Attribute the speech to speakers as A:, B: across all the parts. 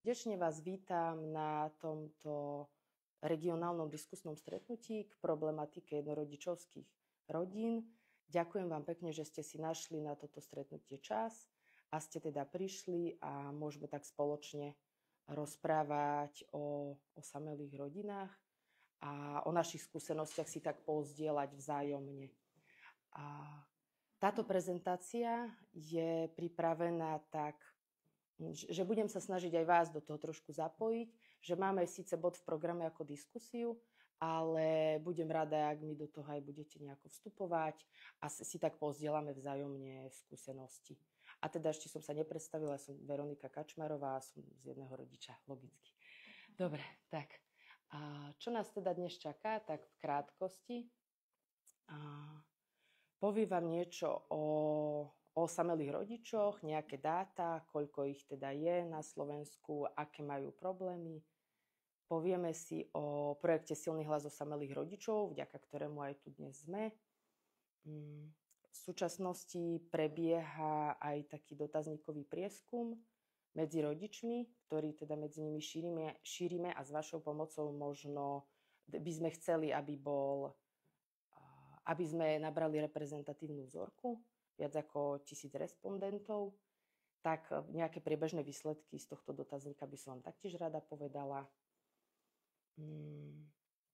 A: Srdečne vás vítam na tomto regionálnom diskusnom stretnutí k problematike jednorodičovských rodín. Ďakujem vám pekne, že ste si našli na toto stretnutie čas a ste teda prišli a môžeme tak spoločne rozprávať o osamelých rodinách a o našich skúsenostiach si tak pozdieľať vzájomne. A táto prezentácia je pripravená tak, že budem sa snažiť aj vás do toho trošku zapojiť, že máme síce bod v programe ako diskusiu, ale budem rada, ak mi do toho aj budete nejako vstupovať a si tak pozdieľame vzájomne skúsenosti. A teda ešte som sa nepredstavila, som Veronika Kačmarová a som z jedného rodiča, logicky. Dobre, tak. A čo nás teda dnes čaká, tak v krátkosti. Poviem vám niečo o osamelých rodičoch, nejaké dáta, koľko ich teda je na Slovensku, aké majú problémy. Povieme si o projekte Silný hlas osamelých rodičov, vďaka ktorému aj tu dnes sme. V súčasnosti prebieha aj taký dotazníkový prieskum medzi rodičmi, ktorý teda medzi nimi šírime a s vašou pomocou možno by sme chceli, aby sme nabrali reprezentatívnu vzorku, viac ako 1000 respondentov, tak nejaké priebežné výsledky z tohto dotazníka by som vám taktiež rada povedala.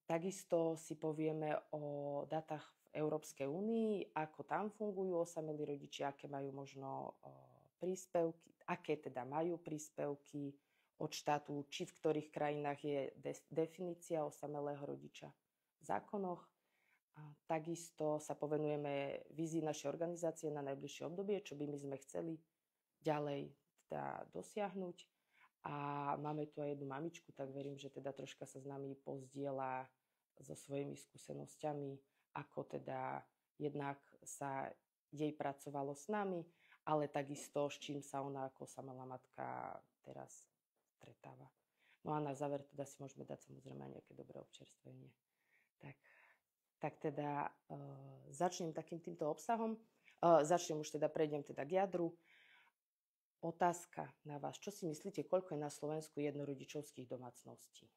A: Takisto si povieme o dátach v Európskej únii, ako tam fungujú osamelí rodičia, aké majú možno príspevky, aké teda majú príspevky od štátu, či v ktorých krajinách je definícia osamelého rodiča v zákonoch. A takisto sa povenujeme vízii našej organizácie na najbližšie obdobie, čo by my sme chceli ďalej teda dosiahnuť. A máme tu aj jednu mamičku, tak verím, že teda troška sa s nami pozdieľa so svojimi skúsenosťami, ako teda jednak sa jej pracovalo s nami, ale takisto s čím sa ona ako osamelá matka teraz stretáva. No a na záver teda si môžeme dať samozrejme nejaké dobré občerstvenie. Tak teda začnem takým týmto obsahom. Prejdem teda k jadru. Otázka na vás. Čo si myslíte, koľko je na Slovensku jednorodičovských domácností?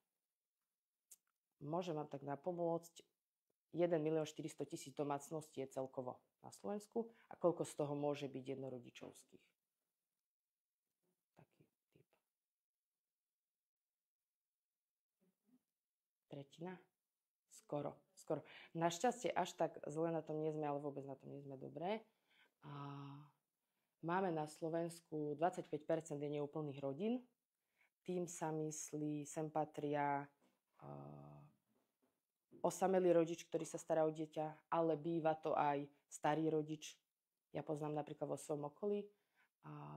A: Môžem vám tak napomôcť. 1 400 000 domácností je celkovo na Slovensku. A koľko z toho môže byť jednorodičovských? Taký typ. Tretina? Skoro. Našťastie až tak zle na tom nie sme, ale vôbec na tom nie sme dobré. Máme na Slovensku 25% je neúplných rodín. Tým sa myslí, sem patria osamelý rodič, ktorý sa stará o dieťa, ale býva to aj starý rodič. Ja poznám napríklad vo svojom okolí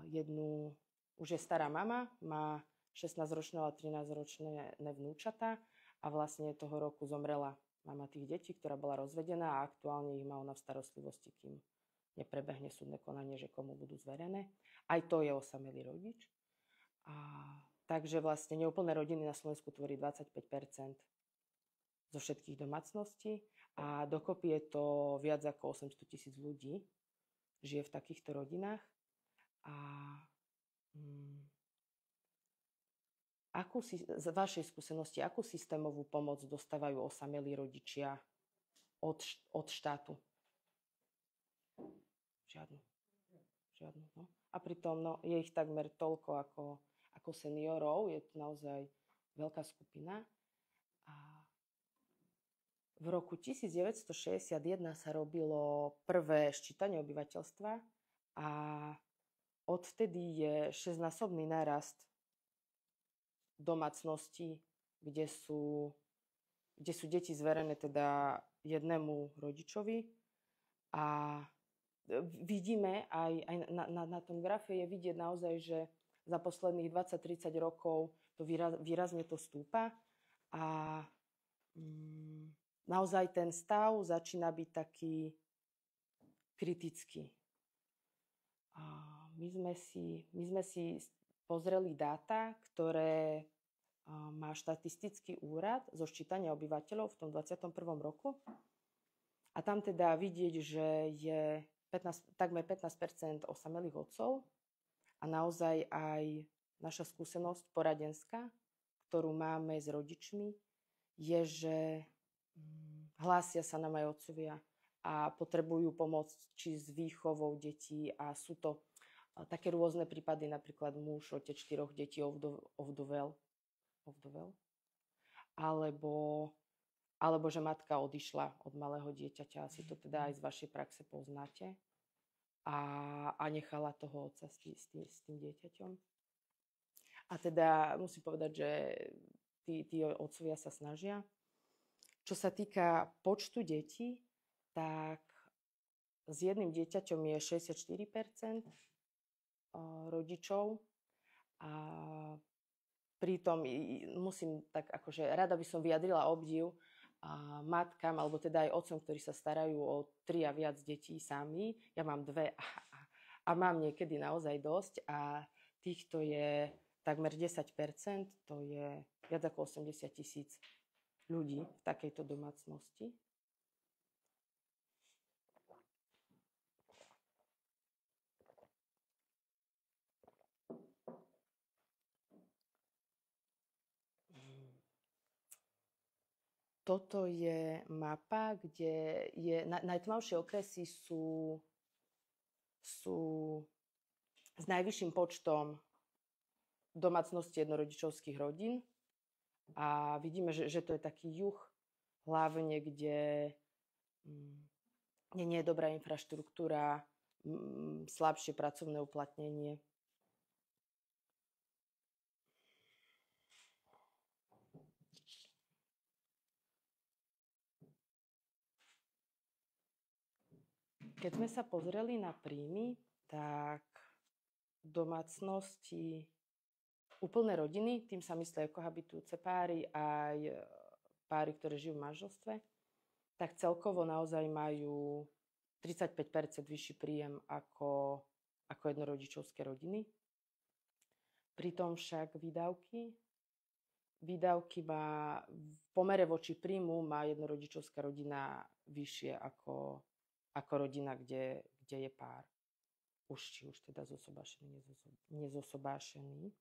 A: jednu, už je stará mama, má 16-ročné a 13-ročné vnúčatá a vlastne toho roku zomrela mama tých detí, ktorá bola rozvedená a aktuálne ich má ona v starostlivosti, kým neprebehne súdne konanie, že komu budú zverené. Aj to je osamelý rodič. Takže vlastne neúplné rodiny na Slovensku tvorí 25% zo všetkých domácností a dokopy je to viac ako 800 000 ľudí, žije v takýchto rodinách. Z vašej skúsenosti, akú systémovú pomoc dostávajú osamelí rodičia od štátu? Žiadnu. No. A pritom je ich takmer toľko ako seniorov, je to naozaj veľká skupina. V roku 1961 sa robilo prvé ščítanie obyvateľstva a odvtedy je 6-násobný nárast domácností, kde sú deti zverené teda jednému rodičovi. A vidíme aj na tom grafe je vidieť naozaj, že za posledných 20-30 rokov to výrazne to stúpa a naozaj ten stav začína byť taký kritický. My sme si pozreli dáta, ktoré má štatistický úrad zo ščítania obyvateľov v tom 21. roku. A tam teda vidieť, že je takmer 15% osamelých otcov a naozaj aj naša skúsenosť poradenská, ktorú máme s rodičmi, je, že hlásia sa nám aj otcovia a potrebujú pomoc či s výchovou detí a sú to také rôzne prípady, napríklad muž, otec 4 detí ovdovel, alebo že matka odišla od malého dieťaťa, asi to teda aj z vašej praxe poznáte, a nechala toho otca s tým dieťaťom. A teda musím povedať, že tí otcovia sa snažia. Čo sa týka počtu detí, tak s jedným dieťaťom je 64% rodičov a pritom musím tak akože rada by som vyjadrila obdiv matkám, alebo teda aj otcom, ktorí sa starajú o 3 a viac detí sami. Ja mám 2 a mám niekedy naozaj dosť a týchto je takmer 10%, to je viac ako 80,000 ľudí v takejto domácnosti. Toto je mapa, kde je najtmavšie okresy sú s najvyšším počtom domácností jednorodičovských rodín. A vidíme, že to je taký juh, hlavne kde nie je dobrá infraštruktúra, slabšie pracovné uplatnenie. Keď sme sa pozreli na príjmy, tak domácnosti, úplné rodiny, tým sa myslia kohabitujúce páry, aj páry, ktoré žijú v manželstve, tak celkovo naozaj majú 35% vyšší príjem ako jednorodičovské rodiny. Pritom však výdavky má v pomere voči príjmu má jednorodičovská rodina vyššie ako rodina, kde je pár. Či už teda zosobášený, nezosobášený.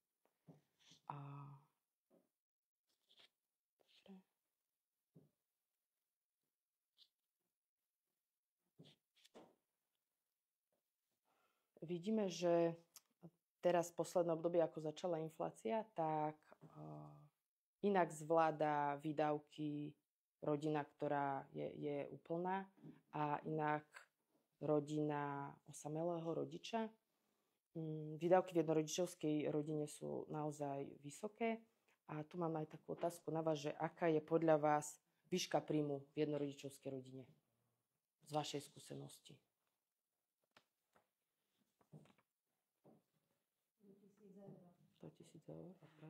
A: Vidíme, že teraz v poslednom období, ako začala inflácia, tak inak zvláda výdavky rodina, ktorá je úplná, a inak rodina osamelého rodiča. Výdavky v jednorodičovskej rodine sú naozaj vysoké. A tu mám aj takú otázku na vás, že aká je podľa vás výška príjmu v jednorodičovskej rodine z vašej skúsenosti? 100 000 eur, ok.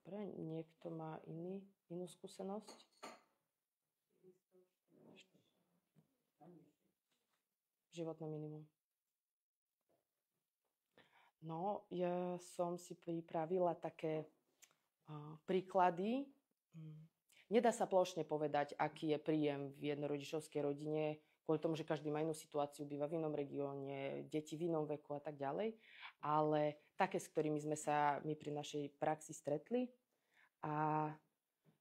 A: Dobre, niekto má inú skúsenosť? Životné minimum. No, ja som si pripravila také príklady. Nedá sa plošne povedať, aký je príjem v jednorodičovskej rodine, kvôli tomu, že každý má inú situáciu, býva v inom regióne, deti v inom veku a tak ďalej. Ale také, s ktorými sme sa my pri našej praxi stretli. A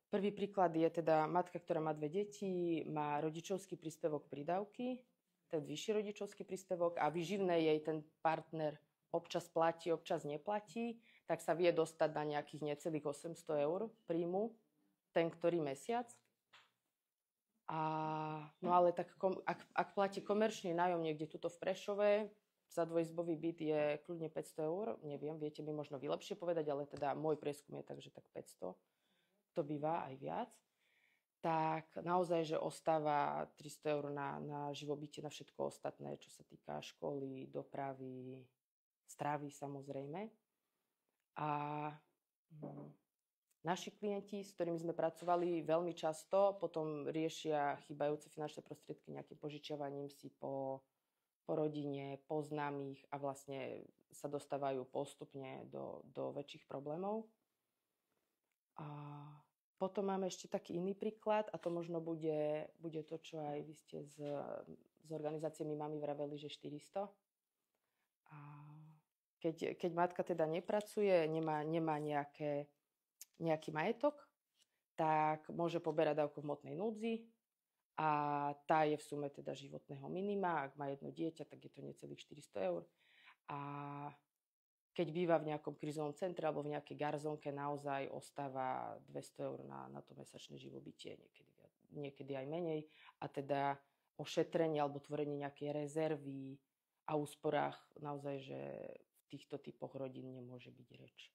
A: prvý príklad je teda matka, ktorá má 2 deti, má rodičovský príspevok prídavky, ten vyšší rodičovský príspevok, a výživné jej ten partner občas platí, občas neplatí, tak sa vie dostať na nejakých necelých 800 eur príjmu ten ktorý mesiac. No ale tak ak platí komerčný nájom niekde tuto v Prešove, za dvojizbový byt je kľudne 500 eur, neviem, viete mi možno vy lepšie povedať, ale teda môj prieskum je tak, že tak 500, to býva aj viac, tak naozaj, že ostáva 300 eur na živobytie, na všetko ostatné, čo sa týka školy, dopravy, stravy samozrejme. A naši klienti, s ktorými sme pracovali, veľmi často potom riešia chýbajúce finančné prostriedky nejakým požičiavaním si po rodine, po známych a vlastne sa dostávajú postupne do väčších problémov. A potom máme ešte taký iný príklad, a to možno bude to, čo aj vy ste z organizácie My mami vraveli, že 400. A keď matka teda nepracuje, nemá nejaký majetok, tak môže poberať dávku v hmotnej núdzi a tá je v sume teda životného minima. Ak má jedno dieťa, tak je to necelých 400 eur. A keď býva v nejakom krízovom centre alebo v nejakej garzónke, naozaj ostáva 200 eur na to mesačné živobytie, niekedy aj menej. A teda o šetrení alebo tvorení nejakej rezervy a úsporách naozaj, že v týchto typoch rodín nemôže byť reč.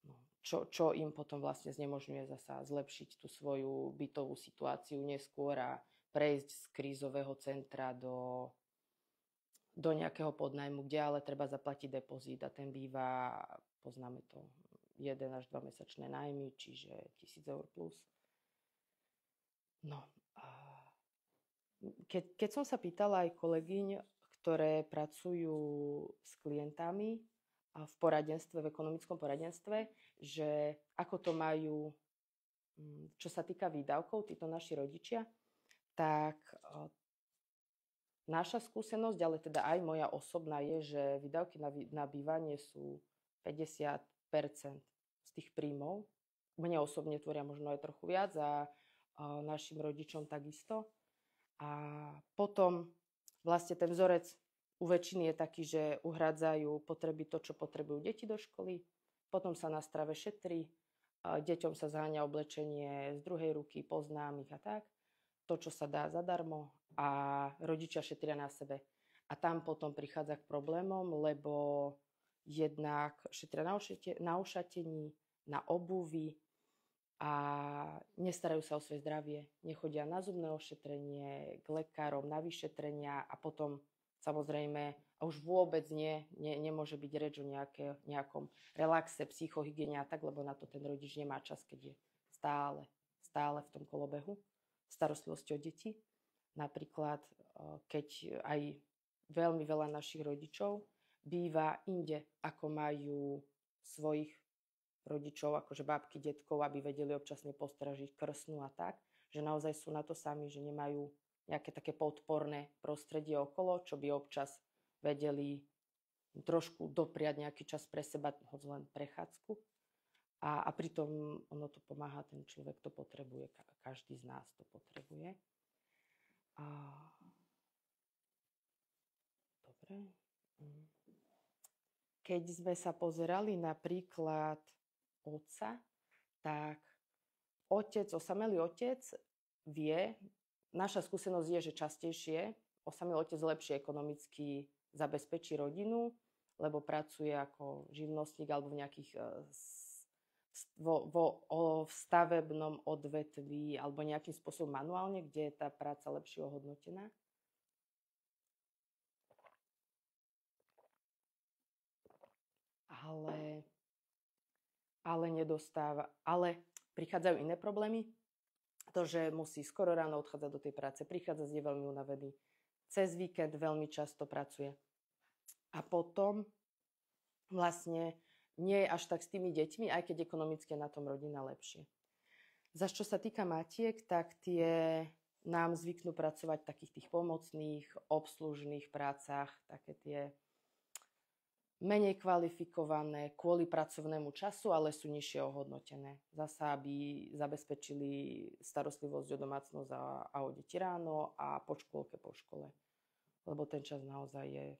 A: No, čo im potom vlastne znemožňuje zasa zlepšiť tú svoju bytovú situáciu neskôr a prejsť z krízového centra do nejakého podnajmu, kde ale treba zaplatiť depozít a ten býva, poznáme to, 1 až 2 mesačné nájmy, čiže 1000 eur plus. No, keď som sa pýtala aj kolegyň, ktoré pracujú s klientami v poradenstve, v ekonomickom poradenstve, že ako to majú, čo sa týka výdavkov, títo naši rodičia, tak naša skúsenosť, ale teda aj moja osobná je, že výdavky na bývanie sú 50% z tých príjmov. Mne osobne tvoria možno aj trochu viac a našim rodičom takisto. A potom vlastne ten vzorec u väčšiny je taký, že uhrádzajú potreby to, čo potrebujú deti do školy, potom sa na strave šetrí, deťom sa zháňa oblečenie z druhej ruky, poznámych a tak, to, čo sa dá zadarmo a rodičia šetria na sebe. A tam potom prichádza k problémom, lebo jednak šetria na ušatení, na obuvi a nestarajú sa o svoje zdravie, nechodia na zubné ošetrenie, k lekárom, na vyšetrenia a potom samozrejme, a už vôbec nemôže byť reč o nejakom relaxe, psychohygiene a tak, lebo na to ten rodič nemá čas, keď je stále v tom kolobehu starostlivosti o deti. Napríklad, keď aj veľmi veľa našich rodičov býva inde, ako majú svojich rodičov, akože babky, detkov, aby vedeli občasne postražiť krstnú a tak, že naozaj sú na to sami, že nemajú nejaké také podporné prostredie okolo, čo by občas vedeli trošku dopriať nejaký čas pre seba, hoď len prechádzku. A pritom ono to pomáha, ten človek to potrebuje, každý z nás to potrebuje. Dobre. Keď sme sa pozerali na príklad otca, tak osamelý otec vie, naša skúsenosť je, že častejšie osamelý otec lepšie ekonomicky zabezpečí rodinu, lebo pracuje ako živnostník alebo v nejakých v stavebnom odvetví alebo nejakým spôsobom manuálne, kde je tá práca lepšie ohodnotená. Ale prichádzajú iné problémy. To, že musí skoro ráno odchádzať do tej práce, prichádza je veľmi unavený. Cez víkend veľmi často pracuje. A potom vlastne nie je až tak s tými deťmi, aj keď ekonomicky je na tom rodina lepšie. Čo sa týka matiek, tak tie nám zvyknú pracovať v takých tých pomocných, obslužných prácach, také tie menej kvalifikované kvôli pracovnému času, ale sú nižšie ohodnotené. Zasa, aby zabezpečili starostlivosť o domácnosť a o deti ráno a po škôlke, po škole. Lebo ten čas naozaj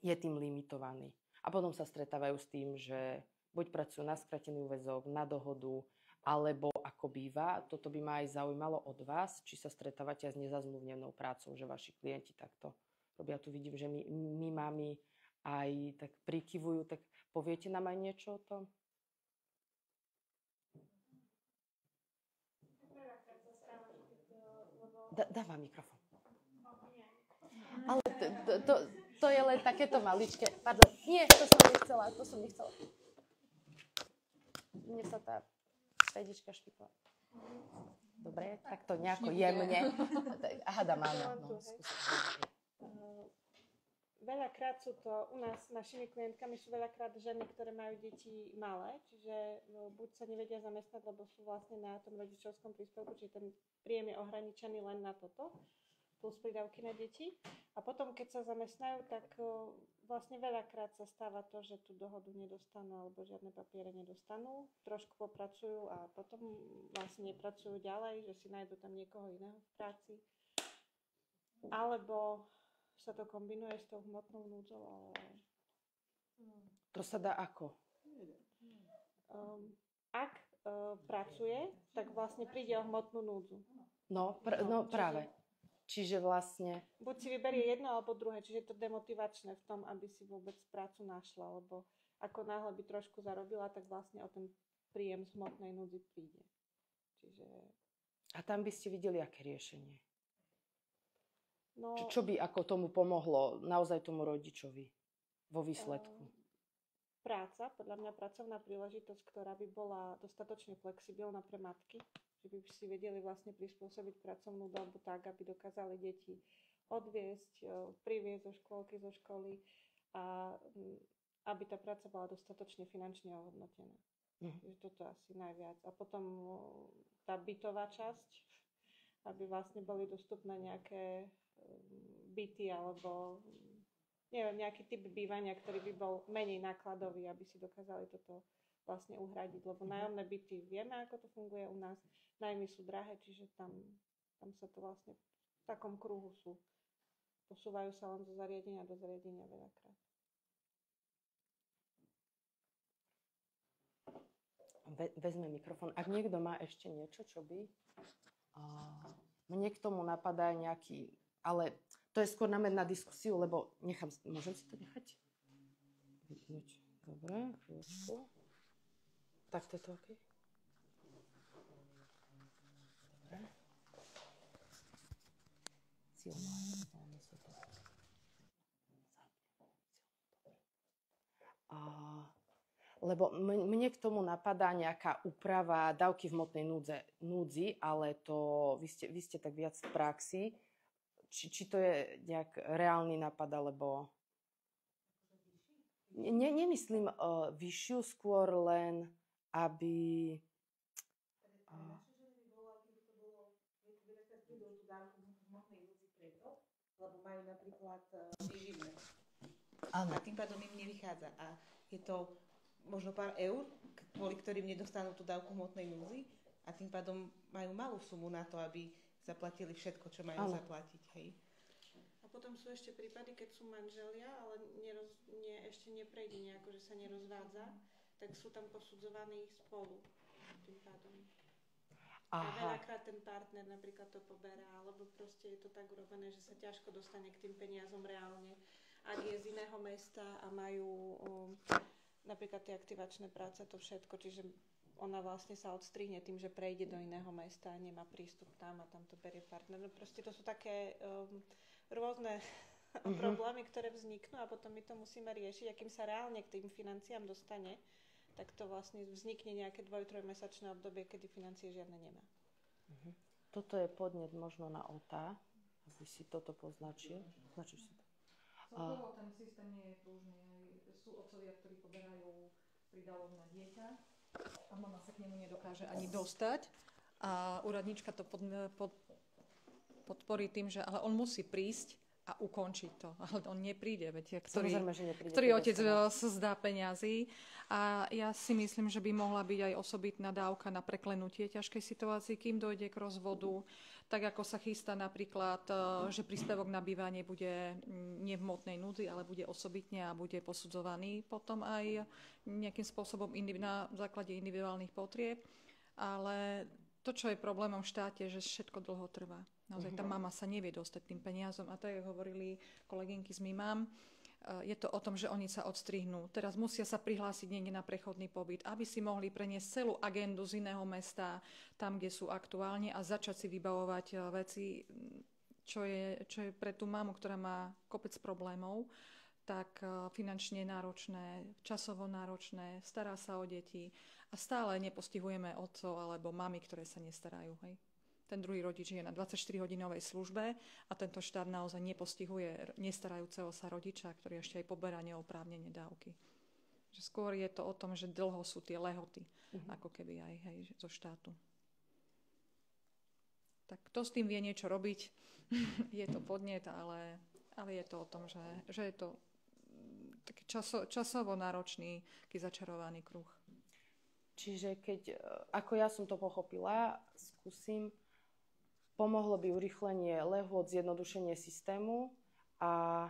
A: je tým limitovaný. A potom sa stretávajú s tým, že buď pracujú na skratený úväzok, na dohodu, alebo ako býva. Toto by ma aj zaujímalo od vás, či sa stretávate s nezazmluvnenou prácou, že vaši klienti takto robia. Tu vidím, že my mami aj tak prikyvujú, tak poviete nám aj niečo o tom? Dávam mikrofón. Ale to je len takéto maličké. Pardon, nie, to som nechcela. Mne sa tá pedička špikla. Dobre, tak to nejako jemne. Hádam, áno.
B: Veľakrát sú to, u nás s našimi klientkami sú veľakrát ženy, ktoré majú deti malé, čiže buď sa nevedia zamestnať, lebo sú vlastne na tom rodičovskom príspevku, čiže ten príjem je ohraničený len na toto. plus prídavky na deti. A potom, keď sa zamestnajú, tak vlastne veľakrát sa stáva to, že tú dohodu nedostanú alebo žiadne papiere nedostanú. Trošku popracujú a potom vlastne nepracujú ďalej, že si nájdu tam niekoho iného v práci. Alebo sa to kombinuje s tou hmotnou núdzou, ale...
A: To sa dá ako?
B: Ak pracuje, tak vlastne príde o hmotnú núdzu.
A: No práve. Čiže vlastne...
B: Buď si vyberie jedno alebo druhé, čiže je to demotivačné v tom, aby si vôbec prácu našla, lebo ako náhle by trošku zarobila, tak vlastne o ten príjem z hmotnej núdzy príde. Čiže...
A: A tam by ste videli aké riešenie?
B: No,
A: Čo by ako tomu pomohlo naozaj tomu rodičovi vo výsledku?
B: Práca, podľa mňa pracovná príležitosť, ktorá by bola dostatočne flexibilná pre matky, že by si vedeli vlastne prispôsobiť pracovnú dobu tak, aby dokázali deti odviesť, priviesť zo škôlky, zo školy a aby tá práca bola dostatočne finančne ohodnotená. Takže toto asi najviac. A potom tá bytová časť, aby vlastne boli dostupné nejaké byty alebo neviem, nejaký typ bývania, ktorý by bol menej nákladový, aby si dokázali toto vlastne uhradiť. Lebo nájomné byty vieme, ako to funguje u nás. Nájmy sú drahé, čiže tam sa to vlastne v takom kruhu sú. Posúvajú sa len zo zariadenia do zariadenia veľakrát.
A: Vezme mikrofón. Ak niekto má ešte niečo, čo by... Mne k tomu napadá nejaký... Ale to je skôr námed na diskusiu, lebo môžem si to nechať? Dobre, chvíľku. Tak to je to OK? Dobre. Lebo mne k tomu napadá nejaká úprava dávky v hmotnej núdzi, ale to vy ste tak viac v praxi. Či to je nejak reálny nápad, alebo... Nemyslím vyššiu, skôr len, aby...
C: Lebo majú napríklad výživné. A tým pádom im nevychádza. A je to možno pár eur, kvôli ktorým nedostanú tú dávku hmotnej núdzi a tým pádom majú malú sumu na to, aby zaplatili všetko, čo majú zaplatiť. Hej.
B: A potom sú ešte prípady, keď sú manželia, ale ešte neprejde nejako, že sa nerozvádza, tak sú tam posudzovaní spolu tým pádom. A veľakrát ten partner napríklad to poberá, alebo proste je to tak urobené, že sa ťažko dostane k tým peniazom reálne. Ak je z iného mesta a majú napríklad tie aktivačné práce, to všetko, čiže ona vlastne sa odstrihne tým, že prejde do iného mesta a nemá prístup tam a tam to berie partner. No proste to sú také rôzne problémy, ktoré vzniknú a potom my to musíme riešiť, akým sa reálne k tým financiám dostane, tak to vlastne vznikne nejaké 2-3-mesačné obdobie, kedy financie žiadne nemá.
A: Toto je podnet možno na OTA, aby si toto poznačil. Značíš si to.
D: Celkovo ten systém nie je pružný. Sú otcovia, ktorí poberajú prídavok na dieťa a mama sa k nemu nedokáže ani dostať. A úradníčka to podporí tým, že ale on musí prísť a ukončiť to. Ale on nepríde, veď, ktorý otec sa zdá peňazí. A ja si myslím, že by mohla byť aj osobitná dávka na preklenutie ťažkej situácie, kým dojde k rozvodu. Tak ako sa chystá napríklad, že príspevok na bývanie bude nie v hmotnej núdzi, ale bude osobitne a bude posudzovaný potom aj nejakým spôsobom na základe individuálnych potrieb. Ale to, čo je problémom v štáte, že všetko dlho trvá. Naozaj tá mama sa nevie dostať tým peniazom. A tak, ako hovorili kolegynky z Mimám, je to o tom, že oni sa odstrihnú. Teraz musia sa prihlásiť niekde na prechodný pobyt, aby si mohli preniesť celú agendu z iného mesta, tam, kde sú aktuálne a začať si vybavovať veci, čo je pre tú mamu, ktorá má kopec problémov, tak finančne náročné, časovo náročné, stará sa o deti a stále nepostihujeme otcov alebo mamy, ktoré sa nestarajú. Hej? Ten druhý rodič je na 24-hodinovej službe a tento štát naozaj nepostihuje nestarajúceho sa rodiča, ktorý ešte aj poberá neoprávnene dávky. Že skôr je to o tom, že dlho sú tie lehoty, ako keby aj zo štátu. Tak kto s tým vie niečo robiť, je to podnet, ale je to o tom, že je to taký časovo náročný, taký začarovaný kruh.
A: Čiže ako ja som to pochopila, skúsim, pomohlo by urýchlenie lehôd, zjednodušenie systému a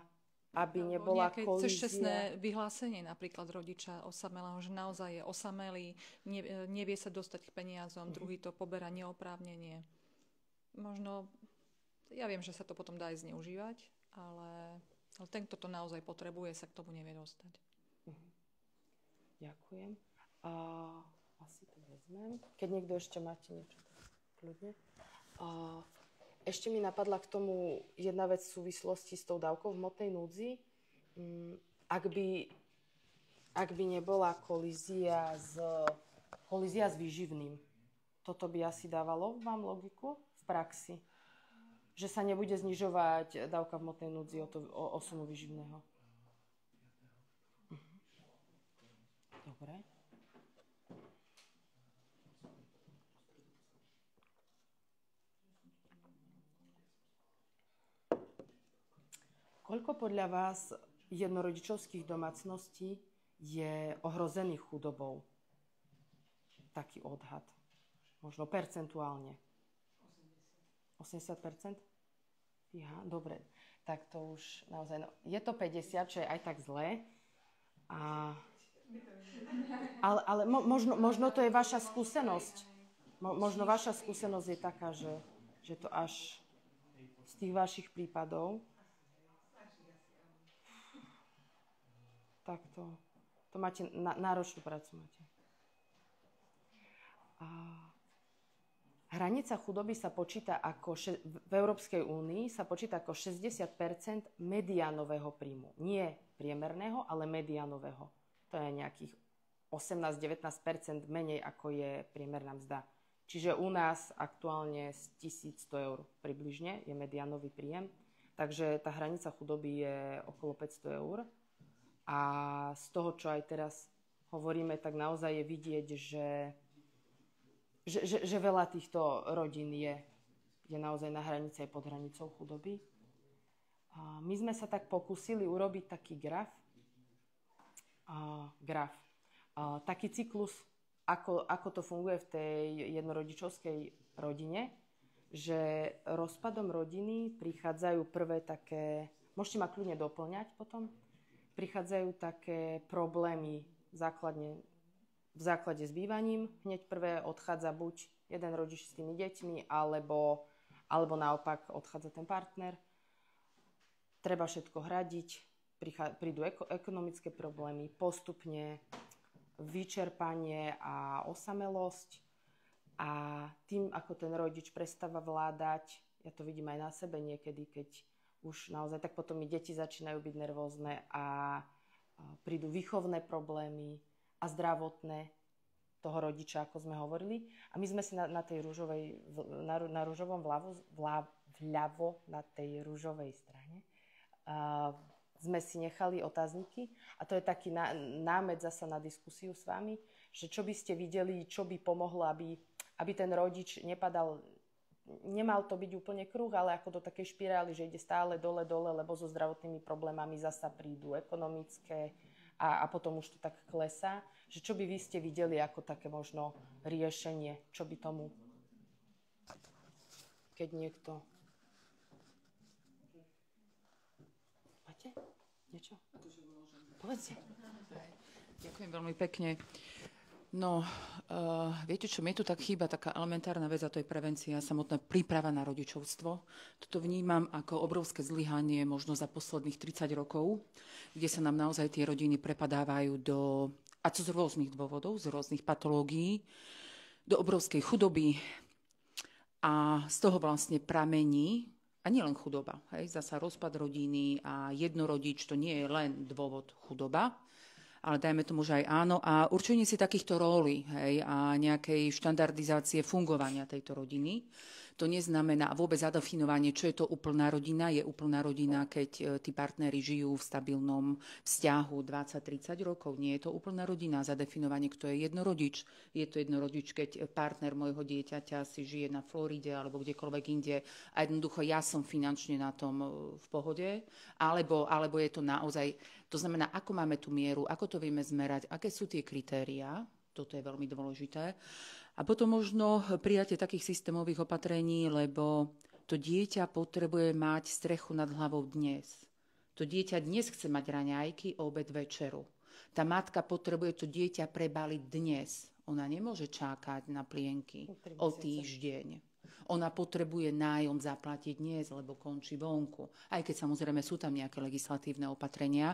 A: aby nebola kolízia.
D: Cezčasné vyhlásenie napríklad rodiča osamelého, že naozaj je osamelý, nevie sa dostať k peniazom, druhý to poberá neoprávnenie. Možno, ja viem, že sa to potom dá aj zneužívať, ale ten, kto to naozaj potrebuje, sa k tomu nevie dostať.
A: Ďakujem. Asi to vezmem. Keď niekto ešte máte niečo, tak kľudne. Ešte mi napadla k tomu jedna vec v súvislosti s tou dávkou v hmotnej núdzi. Ak by nebola kolízia s výživným, toto by asi dávalo vám logiku v praxi? Že sa nebude znižovať dávka v hmotnej núdzi o sumu výživného? Dobre. Koľko podľa vás jednorodičovských domácností je ohrozených chudobou? Taký odhad. Možno percentuálne. 80%? Fíha, dobre. Tak to už naozaj... Je to 50, čo je aj tak zlé. Ale možno to je vaša skúsenosť. Možno vaša skúsenosť je taká, že to až z tých vašich prípadov... Tak to máte, náročnú prácu máte. Hranica chudoby sa počíta v Európskej únii sa počíta ako 60% mediánového príjmu. Nie priemerného, ale mediánového. To je nejakých 18-19% menej, ako je priemerná mzda. Čiže u nás aktuálne 1100 eur približne je mediánový príjem. Takže tá hranica chudoby je okolo 500 eur. A z toho, čo aj teraz hovoríme, tak naozaj je vidieť, že veľa týchto rodín je naozaj na hranici aj pod hranicou chudoby. A my sme sa tak pokúsili urobiť taký graf. Taký cyklus, ako to funguje v tej jednorodičovskej rodine, že rozpadom rodiny prichádzajú prvé také, môžete ma kľudne doplňať potom, prichádzajú také problémy v základe s bývaním. Hneď prvé odchádza buď jeden rodič s tými deťmi, alebo naopak odchádza ten partner. Treba všetko hradiť, prídu ekonomické problémy, postupne vyčerpanie a osamelosť. A tým, ako ten rodič prestáva vládať, ja to vidím aj na sebe niekedy, keď už naozaj, tak potom i deti začínajú byť nervózne a prídu výchovné problémy a zdravotné toho rodiča, ako sme hovorili. A my sme si na tej rúžovej, na rúžovom vľavo na tej rúžovej strane sme si nechali otázniky a to je taký námet zasa na diskusiu s vami, že čo by ste videli, čo by pomohlo, aby ten rodič nemal to byť úplne kruh, ale ako do takej špirály, že ide stále dole, lebo so zdravotnými problémami zasa prídu ekonomické a potom už to tak klesá. Že čo by vy ste videli ako také možno riešenie? Čo by tomu? Keď niekto... Máte niečo? Povedzte.
E: Ďakujem veľmi pekne. No, viete čo, mne tu tak chýba taká elementárna vec a to je prevencia, samotná príprava na rodičovstvo. Toto vnímam ako obrovské zlyhanie možno za posledných 30 rokov, kde sa nám naozaj tie rodiny prepadávajú a to z rôznych dôvodov, z rôznych patológií, do obrovskej chudoby a z toho vlastne pramení, a nielen chudoba, zasa rozpad rodiny a jednorodič, to nie je len dôvod chudoba, ale dajme tomu, že aj áno. A určenie si takýchto rólí a nejakej štandardizácie fungovania tejto rodiny. To neznamená vôbec zadefinovanie, čo je to úplná rodina. Je úplná rodina, keď tí partneri žijú v stabilnom vzťahu 20-30 rokov. Nie je to úplná rodina. Zadefinovanie, kto je jednorodič. Je to jednorodič, keď partner môjho dieťaťa si žije na Floride alebo kdekoľvek inde a jednoducho ja som finančne na tom v pohode. Alebo je to naozaj... To znamená, ako máme tú mieru, ako to vieme zmerať, aké sú tie kritériá. Toto je veľmi dôležité. A potom možno prijatie takých systémových opatrení, lebo to dieťa potrebuje mať strechu nad hlavou dnes. To dieťa dnes chce mať raňajky, obed, večeru. Tá matka potrebuje to dieťa prebaliť dnes. Ona nemôže čakať na plienky o týždeň. Ona potrebuje nájom zaplatiť dnes, lebo končí vonku. Aj keď samozrejme sú tam nejaké legislatívne opatrenia.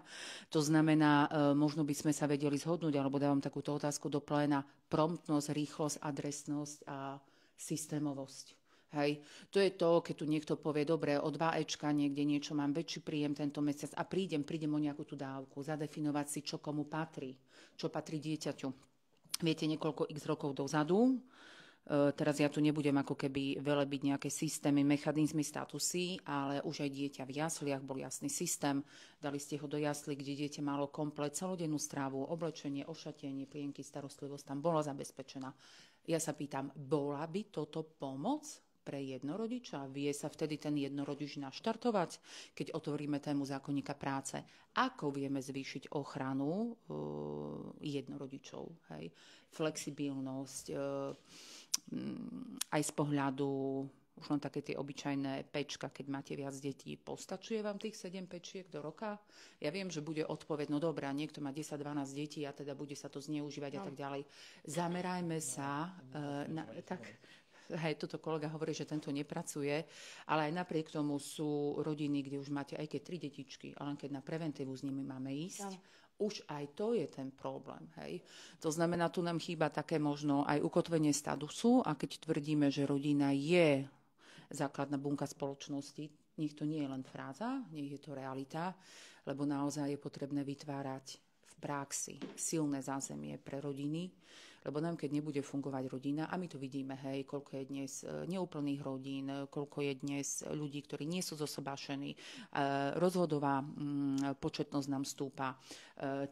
E: To znamená, možno by sme sa vedeli zhodnúť, alebo dávam takúto otázku do pléna, promptnosť, rýchlosť, adresnosť a systémovosť. Hej. To je to, keď tu niekto povie, dobre, o 2 Ečka niekde niečo mám väčší príjem tento mesiac a prídem o nejakú tú dávku, zadefinovať si, čo komu patrí, čo patrí dieťaťu. Viete, niekoľko x rokov dozadu, teraz ja tu nebudem ako keby velebiť nejaké systémy, mechanizmy, statusy, ale už aj dieťa v jasliach bol jasný systém. Dali ste ho do jasly, kde dieťa malo komplet celodennú strávu, oblečenie, ošatenie, plienky, starostlivosť tam bola zabezpečená. Ja sa pýtam, bola by toto pomoc pre jednorodiča? Vie sa vtedy ten jednorodič naštartovať, keď otvoríme tému zákonníka práce? Ako vieme zvýšiť ochranu jednorodičov? Hej? Flexibilnosť, aj z pohľadu už len také tie obyčajné pečka, keď máte viac detí, postačuje vám tých 7 pečiek do roka? Ja viem, že bude odpoveď, no dobrá, niekto má 10-12 detí a teda bude sa to zneužívať a tak ďalej. Zamerajme sa hej, toto kolega hovorí, že tento nepracuje, ale aj napriek tomu sú rodiny, kde už máte aj keď 3 detičky, ale keď na preventívu s nimi máme ísť, už aj to je ten problém. Hej. To znamená, tu nám chýba také možno aj ukotvenie statusu a keď tvrdíme, že rodina je základná bunka spoločnosti, nech to nie je len fráza, nech je to realita, lebo naozaj je potrebné vytvárať v praxi silné zázemie pre rodiny, lebo nám, keď nebude fungovať rodina, a my to vidíme, hej, koľko je dnes neúplných rodín, koľko je dnes ľudí, ktorí nie sú zosobášení, rozvodová početnosť nám stúpa,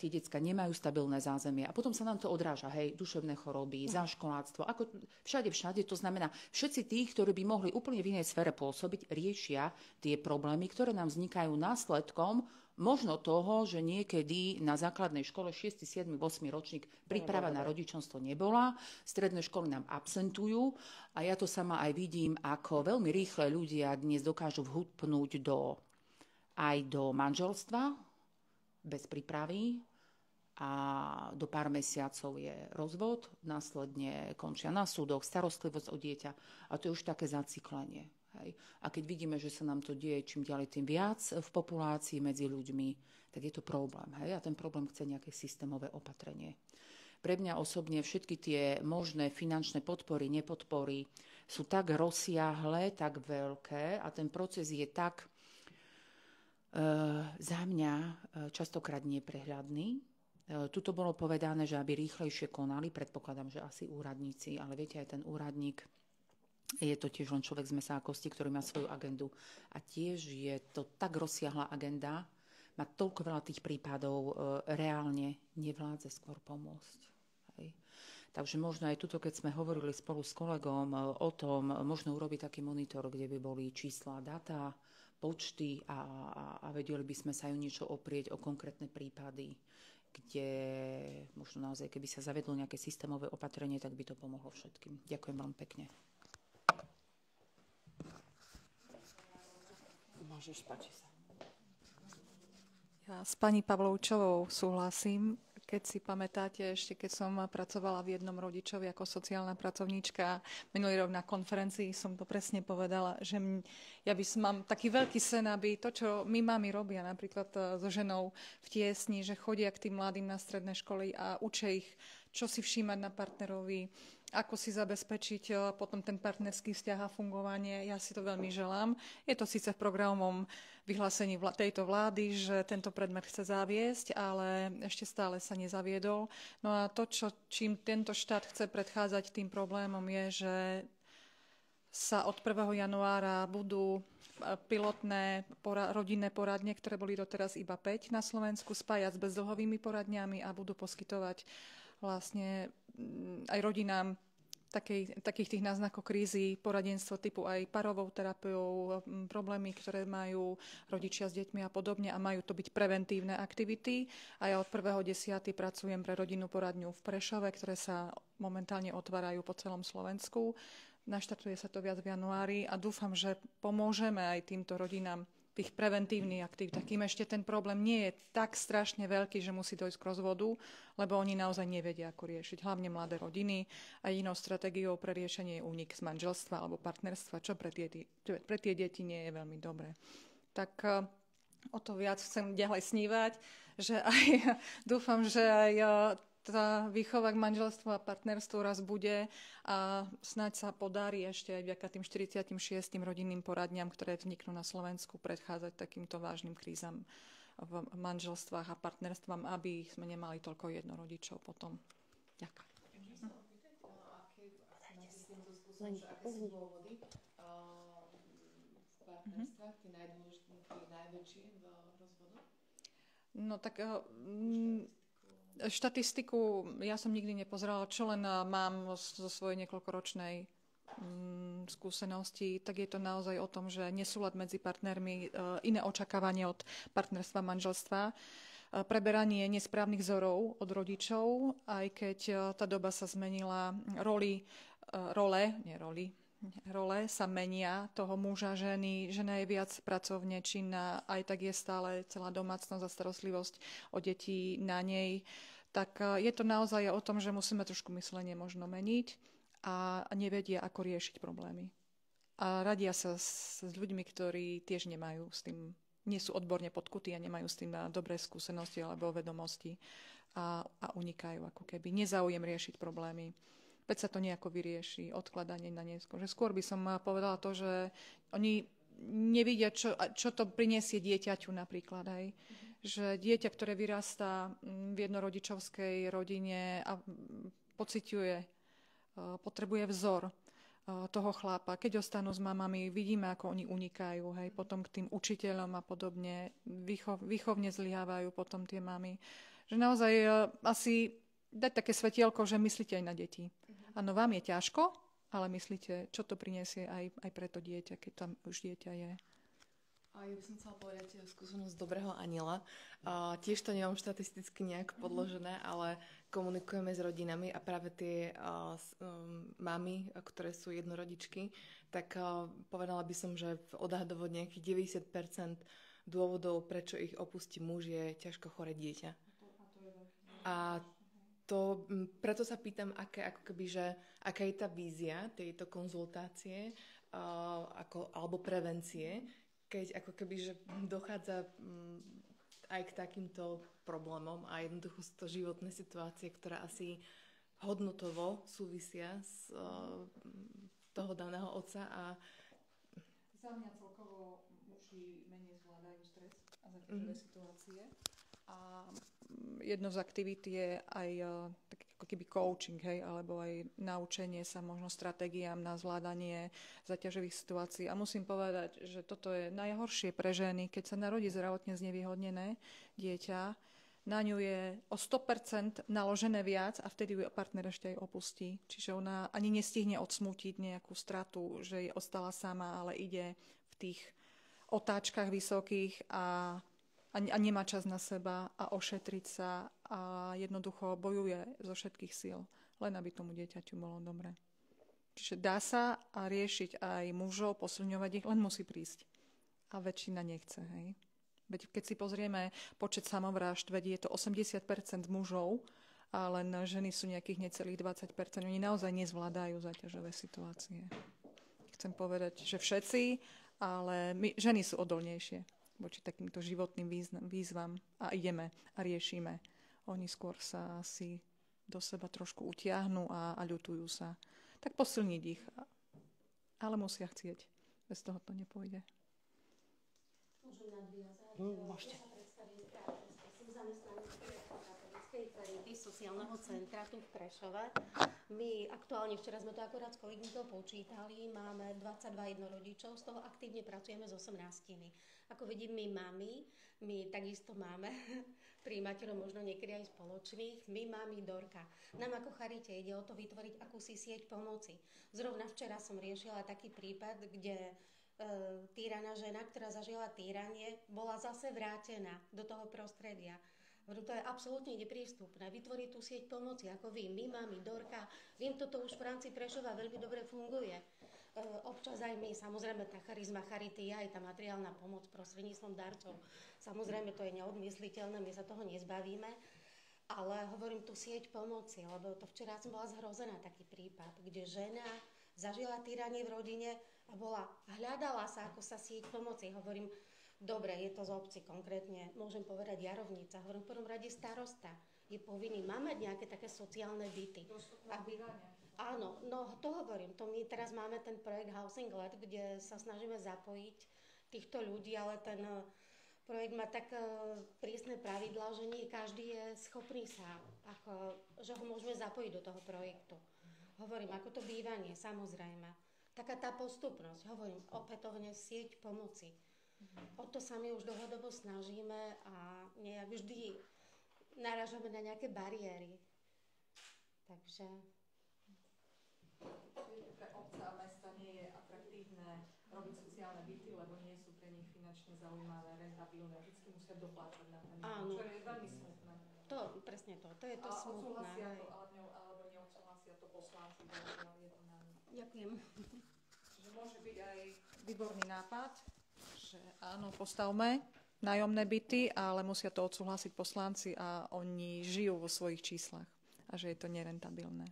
E: tie decká nemajú stabilné zázemie a potom sa nám to odráža, hej, duševné choroby, záškoláctvo, ako všade, to znamená, všetci tí, ktorí by mohli úplne v inej sfére pôsobiť, riešia tie problémy, ktoré nám vznikajú následkom možno toho, že niekedy na základnej škole 6., 7., 8. ročník príprava na rodičovstvo nebola, stredné školy nám absentujú a ja to sama aj vidím, ako veľmi rýchle ľudia dnes dokážu vhupnúť aj do manželstva bez prípravy a do pár mesiacov je rozvod, následne končia na súdoch, starostlivosť o dieťa a to je už také zacyklenie. Hej. A keď vidíme, že sa nám to deje čím ďalej tým viac v populácii medzi ľuďmi, tak je to problém. Hej. A ten problém chce nejaké systémové opatrenie. Pre mňa osobne všetky tie možné finančné podpory, nepodpory sú tak rozsiahle, tak veľké a ten proces je tak za mňa častokrát neprehľadný. Tuto bolo povedané, že aby rýchlejšie konali, predpokladám, že asi úradníci, ale viete, aj ten úradník je to tiež len človek z mäsa a kosti, ktorý má svoju agendu. A tiež je to tak rozsiahla agenda, má toľko veľa tých prípadov, reálne nevládze skôr pomôcť. Hej. Takže možno aj tuto, keď sme hovorili spolu s kolegom o tom, možno urobiť taký monitor, kde by boli čísla, dáta, počty a vedeli by sme sa aj niečo oprieť o konkrétne prípady, kde možno naozaj, keby sa zavedlo nejaké systémové opatrenie, tak by to pomohlo všetkým. Ďakujem veľmi pekne.
A: Môžeš, páči sa.
D: Ja s pani Pavlovčovou súhlasím. Keď si pamätáte, ešte keď som pracovala v jednom rodičovi ako sociálna pracovníčka, minulý rok na konferencii som to presne povedala, že ja mám taký veľký sen, aby to, čo my mami robia napríklad so ženou v tiesni, že chodia k tým mladým na stredné školy a učia ich, čo si všímať na partnerovi, ako si zabezpečiť potom ten partnerský vzťah a fungovanie. Ja si to veľmi želám. Je to síce v programovom vyhlásení tejto vlády, že tento predmet chce zaviesť, ale ešte stále sa nezaviedol. No a to, čím tento štát chce predchádzať tým problémom, je, že sa od 1. januára budú pilotné rodinné poradne, ktoré boli doteraz iba 5 na Slovensku, spájať s bezdlhovými poradňami a budú poskytovať vlastne aj rodinám takých tých náznakov krízy, poradenstvo typu aj parovou terapiou, problémy, ktoré majú rodičia s deťmi a podobne, a majú to byť preventívne aktivity. A ja od 1.10. pracujem pre rodinnú poradňu v Prešove, ktoré sa momentálne otvárajú po celom Slovensku. Naštartuje sa to viac v januári a dúfam, že pomôžeme aj týmto rodinám v ich preventívnych aktivitách, kým ešte ten problém nie je tak strašne veľký, že musí dojsť k rozvodu, lebo oni naozaj nevedia, ako riešiť. Hlavne mladé rodiny, a inou stratégiou pre riešenie je únik z manželstva alebo partnerstva, čo pre tie deti nie je veľmi dobré. Tak o to viac chcem ďalej snívať, že aj dúfam, že aj tá výchova k manželstvu a partnerstvu raz bude a snáď sa podarí ešte aj vďaka tým 46. rodinným poradňam, ktoré vzniknú na Slovensku, predchádzať takýmto vážnym krízam v manželstvách a partnerstvám, aby sme nemali toľko jednorodičov potom. Ďakujem.
E: Aké sú dôvody v partnerstvách, tie najväčšie v rozvodu?
D: No tak štatistiku ja som nikdy nepozerala, čo len mám zo svojej niekoľkoročnej skúsenosti, tak je to naozaj o tom, že nesúlad medzi partnermi, iné očakávanie od partnerstva, manželstva, preberanie nesprávnych vzorov od rodičov, aj keď tá doba sa zmenila, role sa menia toho muža, ženy. Žena je viac pracovne činná, aj tak je stále celá domácnosť a starostlivosť o deti na nej. Tak je to naozaj o tom, že musíme trošku myslenie možno meniť a nevedia, ako riešiť problémy. A radia sa s ľuďmi, ktorí tiež nemajú s tým, nie sú odborne podkutí a nemajú s tým dobré skúsenosti alebo vedomosti a unikajú ako keby. Nezáujem riešiť problémy. Veď sa to nejako vyrieši, odkladanie na neskôr. Že skôr by som povedala to, že oni nevidia, čo to prinesie dieťaťu napríklad. Aj. Že dieťa, ktoré vyrastá v jednorodičovskej rodine a pociťuje, potrebuje vzor toho chlapa. Keď ostanú s mamami, vidíme, ako oni unikajú. Hej. Potom k tým učiteľom a podobne. Výchovne zlyhávajú potom tie mamy. Že naozaj asi dať také svetielko, že myslíte aj na deti. Áno, vám je ťažko, ale myslíte, čo to prinesie aj pre to dieťa, keď tam už dieťa je.
F: A ja by som chcela povedať skúsenosť dobrého aniela. Tiež to nemám štatisticky nejak podložené, ale komunikujeme s rodinami a práve tie mamy, ktoré sú jednorodičky, tak povedala by som, že odhadovo nejakých 90% dôvodov, prečo ich opustí muž, je ťažko choré dieťa. A preto sa pýtam, aká je tá vízia tejto konzultácie alebo prevencie, keď ako keby, že dochádza aj k takýmto problémom a jednoducho sú to životné situácie, ktoré asi hodnotovo súvisia z toho daného otca. A
D: za mňa celkovo muži menej zvládajú stres a zaťažové situácie. A jedno z aktivít je aj taký ako keby coaching, hej, alebo aj naučenie sa možno stratégiám na zvládanie zaťažových situácií. A musím povedať, že toto je najhoršie pre ženy, keď sa narodí zdravotne znevýhodnené dieťa, na ňu je o 100% naložené viac a vtedy ju partner ešte aj opustí. Čiže ona ani nestihne odsmútiť nejakú stratu, že je ostala sama, ale ide v tých otáčkach vysokých a nemá čas na seba a ošetriť sa a jednoducho bojuje zo všetkých síl, len aby tomu dieťaťu bolo dobre. Čiže dá sa a riešiť aj mužov, posilňovať ich, len musí prísť. A väčšina nechce, hej. Veď keď si pozrieme počet samovrážd, veď je to 80% mužov a len ženy sú nejakých necelých 20%. Oni naozaj nezvládajú zaťažové situácie. Chcem povedať, že všetci, ale ženy sú odolnejšie voči takýmto životným výzvam a ideme a riešime. Oni skôr sa asi do seba trošku utiahnu a ľutujú sa. Tak posilniť ich. Ale musia chcieť. Bez toho to nepôjde.
G: Môžem nadviazať.
A: Môžete.
G: Ja sa predstavím krátko. Som zamestnaneckej katolíckej charity sociálneho centra tu v Prešove. My aktuálne, včera sme to akorát s kolegyňou počítali, máme 22 jednorodičov, z toho aktívne pracujeme s 18. Ako vidím, my takisto máme prijímateľov možno niekedy aj spoločných, my mami Dorka. Nám ako Charite ide o to vytvoriť akúsi sieť pomoci. Zrovna včera som riešila taký prípad, kde týraná žena, ktorá zažila týranie, bola zase vrátená do toho prostredia. To je absolútne neprístupné. Vytvoriť tú sieť pomoci, ako vy, my, mami, Dorka. Viem, toto už v rámci Prešova veľmi dobre funguje. Občas aj my, samozrejme, tá charizma Charity, aj tá materiálna pomoc prostredníctvom darcov. Samozrejme, to je neodmysliteľné, my sa toho nezbavíme. Ale hovorím tu sieť pomoci, lebo to včera som bola zhrozená taký prípad, kde žena zažila týranie v rodine a hľadala sa, ako sa sieť pomoci. Hovorím, dobre, je to z obci konkrétne, môžem povedať Jarovnica. Hovorím, v prvom rade starosta je povinný. Máme nejaké také sociálne byty. Áno, no to hovorím. To my teraz máme ten projekt Housing Let, kde sa snažíme zapojiť týchto ľudí, ale ten projekt má tak prísne pravidlá, že nie každý je schopný že ho môžeme zapojiť do toho projektu. Hovorím, ako to bývanie, samozrejme. Taká tá postupnosť, hovorím, opätovne sieť pomoci. O to sa my už dlhodobo snažíme a nejak vždy narážame na nejaké bariéry. Takže...
D: Pre obce a mesta nie je atraktívne robiť sociálne byty, lebo nie sú pre nich finančne zaujímavé, rentabilné. Vždycky musia doplácať na ten byt, čo je veľmi smutné.
G: Presne to je to smutné.
D: Odsúhlasia to, alebo neodsúhlasia to poslanci, je to na nich.
G: Ďakujem.
D: Čiže môže byť aj výborný nápad, že áno, postavme nájomné byty, ale musia to odsúhlasiť poslanci a oni žijú vo svojich číslach a že je to nerentabilné.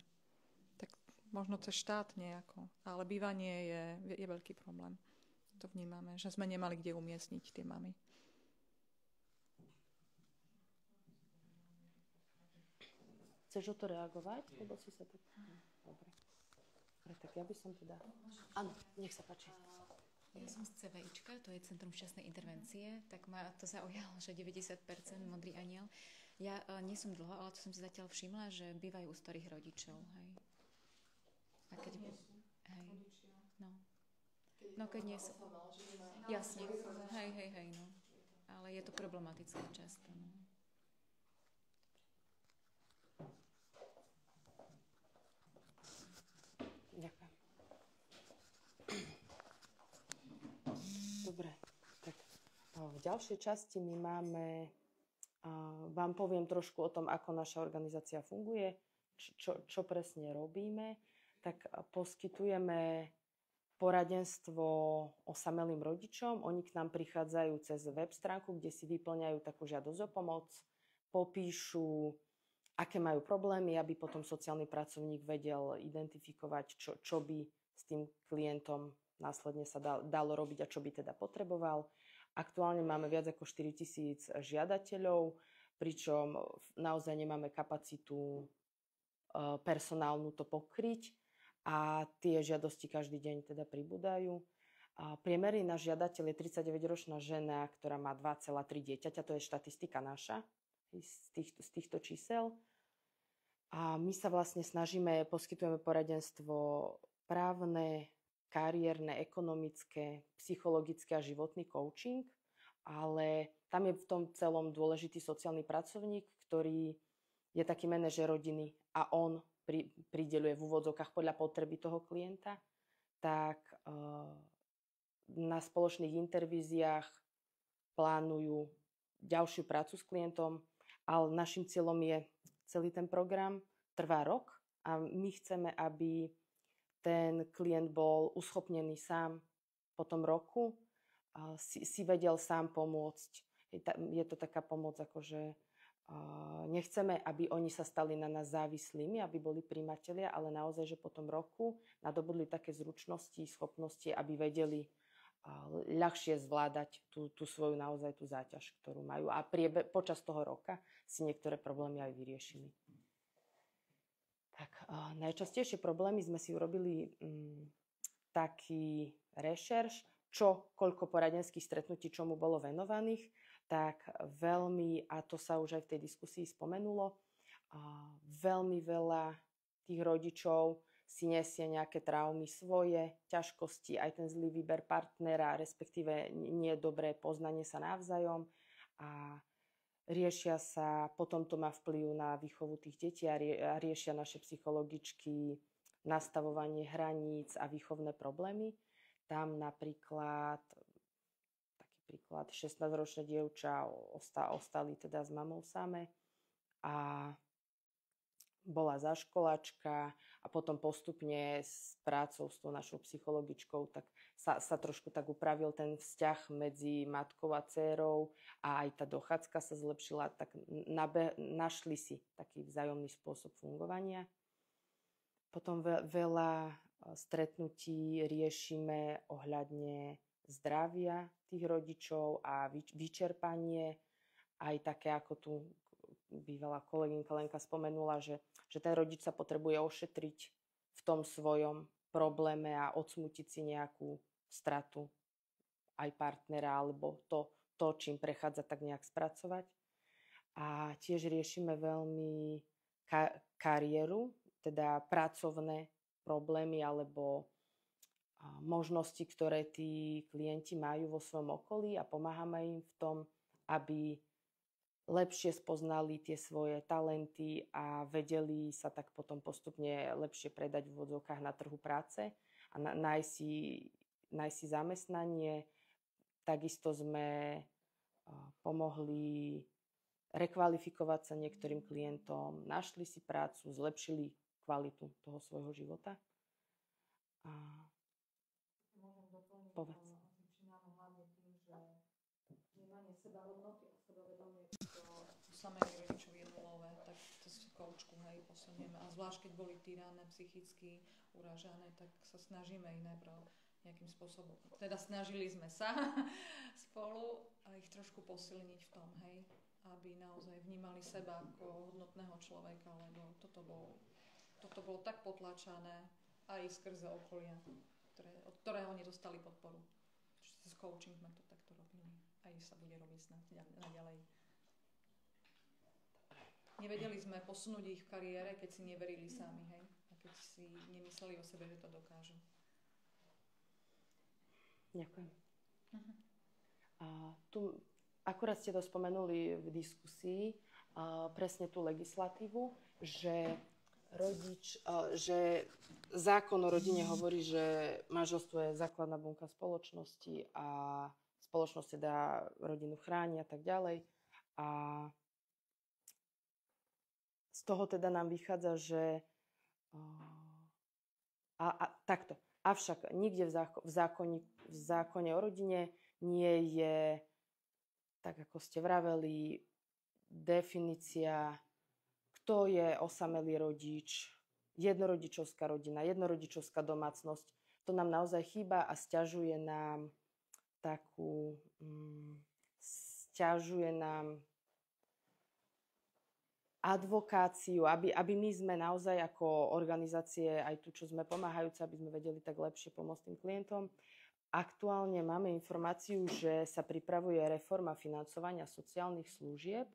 D: Tak možno cez štát nejako, ale bývanie je veľký problém. To vnímame, že sme nemali kde umiestniť tie mamy.
A: Chceš o to reagovať? Lebo si sa tak... Dobre. Tak ja by som teda... Áno, nech sa páči.
H: Ja som z CVIčka, to je Centrum včasnej intervencie, tak ma to zaujalo, že 90% Modrý aniel. Ja nie som dlho, ale to som si zatiaľ všimla, že bývajú u starých rodičov, hej. A keď... Hej. No keď nie sú... Jasne, hej, no. Ale je to problematické často, no.
A: Ďakujem. Dobre, tak v ďalšej časti my máme, vám poviem trošku o tom, ako naša organizácia funguje, čo presne robíme. Tak poskytujeme poradenstvo osamelým rodičom. Oni k nám prichádzajú cez web stránku, kde si vyplňajú takú žiadosť o pomoc, popíšu, aké majú problémy, aby potom sociálny pracovník vedel identifikovať, čo by s tým klientom následne sa dalo robiť a čo by teda potreboval. Aktuálne máme viac ako 4 000 žiadateľov, pričom naozaj nemáme kapacitu personálnu to pokryť a tie žiadosti každý deň teda pribúdajú. Priemerný náš žiadateľ je 39-ročná žena, ktorá má 2,3 dieťaťa, to je štatistika naša z týchto čísel. A my sa vlastne snažíme, poskytujeme poradenstvo právne, kariérne, ekonomické, psychologické a životný coaching, ale tam je v tom celom dôležitý sociálny pracovník, ktorý je taký manažer rodiny a on prideľuje v úvodzovkách podľa potreby toho klienta, tak na spoločných intervíziách plánujú ďalšiu prácu s klientom, ale našim cieľom je celý ten program, trvá rok a my chceme, aby ten klient bol uschopnený sám po tom roku, si vedel sám pomôcť. Je to taká pomoc, akože nechceme, aby oni sa stali na nás závislými, aby boli prijímatelia, ale naozaj, že po tom roku nadobudli také zručnosti, schopnosti, aby vedeli ľahšie zvládať tú svoju naozaj tú záťaž, ktorú majú. A počas toho roka si niektoré problémy aj vyriešili. Tak, najčastejšie problémy sme si urobili taký rešerš, koľko poradenských stretnutí čomu bolo venovaných, tak veľmi, a to sa už aj v tej diskusii spomenulo, veľmi veľa tých rodičov si nesie nejaké traumy svoje, ťažkosti, aj ten zlý výber partnera, respektíve nie dobré poznanie sa navzájom a riešia sa, potom to má vplyv na výchovu tých detí a riešia naše psychologičky nastavovanie hraníc a výchovné problémy. Tam napríklad, taký príklad, 16-ročné dievča ostali teda s mamou same a bola zaškolačka a potom postupne s prácou s tou našou psychologičkou tak sa trošku tak upravil ten vzťah medzi matkou a dcérou a aj tá dochádzka sa zlepšila, tak našli si taký vzájomný spôsob fungovania. Potom veľa stretnutí riešime ohľadne zdravia tých rodičov a vyčerpanie, aj také ako tu bývalá kolegynka Lenka spomenula, že ten rodič sa potrebuje ošetriť v tom svojom probléme a odsmutiť si nejakú stratu aj partnera alebo to čím prechádza, tak nejak spracovať. A tiež riešime veľmi kariéru, teda pracovné problémy alebo možnosti, ktoré tí klienti majú vo svojom okolí a pomáhame im v tom, aby lepšie spoznali tie svoje talenty a vedeli sa tak potom postupne lepšie predať v úvodzovkách na trhu práce a nájsť si zamestnanie. Takisto sme pomohli rekvalifikovať sa niektorým klientom, našli si prácu, zlepšili kvalitu toho svojho života. A
D: môžem doplniť,
A: povedz.
D: Začíname hlavne tým, že vnímanie sebahodnoty a sebavedomie u samých rodičov je nulové, tak to si koučku, hej, posunieme. A zvlášť, keď boli týrané, psychicky uražané, tak sa snažíme ich najprv nejakým spôsobom. Teda snažili sme sa spolu a ich trošku posilniť v tom, hej, aby naozaj vnímali seba ako hodnotného človeka, lebo toto bolo tak potlačané aj skrze okolia, od ktorého nedostali podporu. S coaching sme to takto robili. Aj sa bude robiť snad naďalej. Nevedeli sme posunúť ich v kariére, keď si neverili sami, hej? A keď si nemysleli o sebe, že to dokážu.
A: Ďakujem. A tu akurát ste to spomenuli v diskusii, presne tú legislatívu, že že zákon o rodine hovorí, že manželstvo je základná bunka spoločnosti a spoločnosť teda rodinu chráni a tak ďalej. A z toho teda nám vychádza, že takto. Avšak nikde v zákone o rodine nie je, tak ako ste vraveli, definícia, kto je osamelý rodič, jednorodičovská rodina, jednorodičovská domácnosť. To nám naozaj chýba a sťažuje nám advokáciu, aby my sme naozaj ako organizácie, aj tu, čo sme pomáhajúce, aby sme vedeli tak lepšie pomôcť tým klientom. Aktuálne máme informáciu, že sa pripravuje reforma financovania sociálnych služieb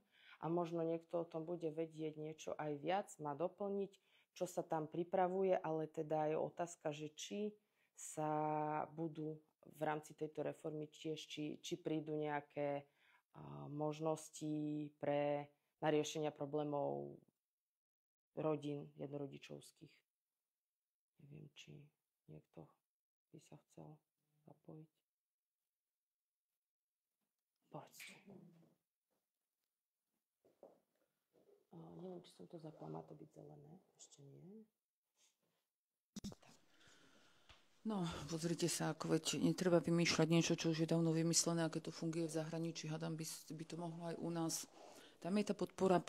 A: a možno niekto o tom bude vedieť niečo aj viac, má doplniť, čo sa tam pripravuje, ale teda je otázka, že či sa budú v rámci tejto reformy tiež, či prídu nejaké možnosti na riešenia problémov rodín jednorodičovských. Neviem, či niekto by sa chcel zapojiť. Povedzte. Neviem, či som to zapla, má to byť zelené, ešte nie.
E: No, pozrite sa, ako veď netreba vymýšľať niečo, čo už je dávno vymyslené, aké to funguje v zahraničí, hádam by to mohlo aj u nás. Tam je tá podpora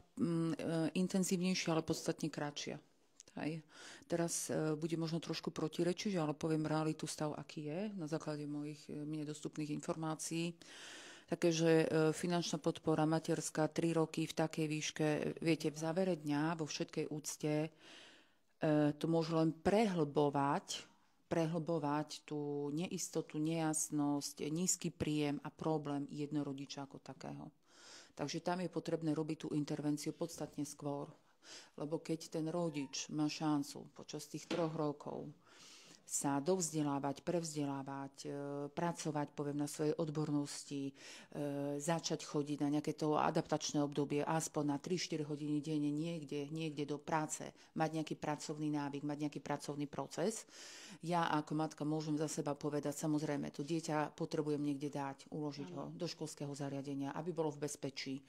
E: intenzívnejšia, ale podstatne kratšia. Aj. Teraz bude možno trošku protirečiť, ale poviem realitu stav, aký je, na základe mojich mne dostupných informácií. Také, že finančná podpora materská 3 roky v takej výške, viete, v závere dňa, vo všetkej úcte, to môže len prehlbovať tú neistotu, nejasnosť, nízky príjem a problém jednorodiča ako takého. Takže tam je potrebné robiť tú intervenciu podstatne skôr. Lebo keď ten rodič má šancu počas tých 3 rokov sa dovzdelávať, prevzdelávať, pracovať, poviem, na svojej odbornosti, začať chodiť na nejaké to adaptačné obdobie, aspoň na 3-4 hodiny denne niekde do práce, mať nejaký pracovný návyk, mať nejaký pracovný proces. Ja ako matka môžem za seba povedať, samozrejme, to dieťa potrebujem niekde dať, uložiť ho do školského zariadenia, aby bolo v bezpečí,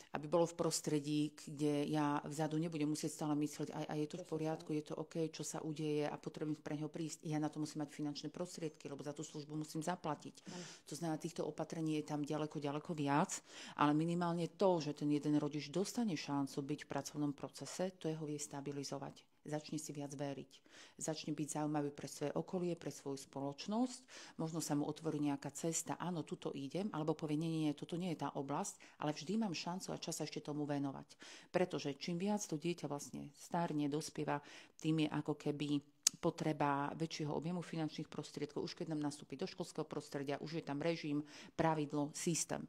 E: aby bolo v prostredí, kde ja vzadu nebudem musieť stále myslieť, a je to v poriadku, je to OK, čo sa udeje a potrebujem pre neho prísť. Ja na to musím mať finančné prostriedky, lebo za tú službu musím zaplatiť. To znamená, týchto opatrení je tam ďaleko viac, ale minimálne to, že ten jeden rodič dostane šancu byť v pracovnom procese, to jeho vie stabilizovať. Začne si viac veriť. Začne byť zaujímavý pre svoje okolie, pre svoju spoločnosť. Možno sa mu otvorí nejaká cesta, áno, tuto idem, alebo povie, nie, toto nie je tá oblasť, ale vždy mám šancu a čas sa ešte tomu venovať. Pretože čím viac to dieťa vlastne starne, dospieva, tým je ako keby potreba väčšieho objemu finančných prostriedkov, už keď nám nastúpi do školského prostredia, už je tam režim, pravidlo, systém.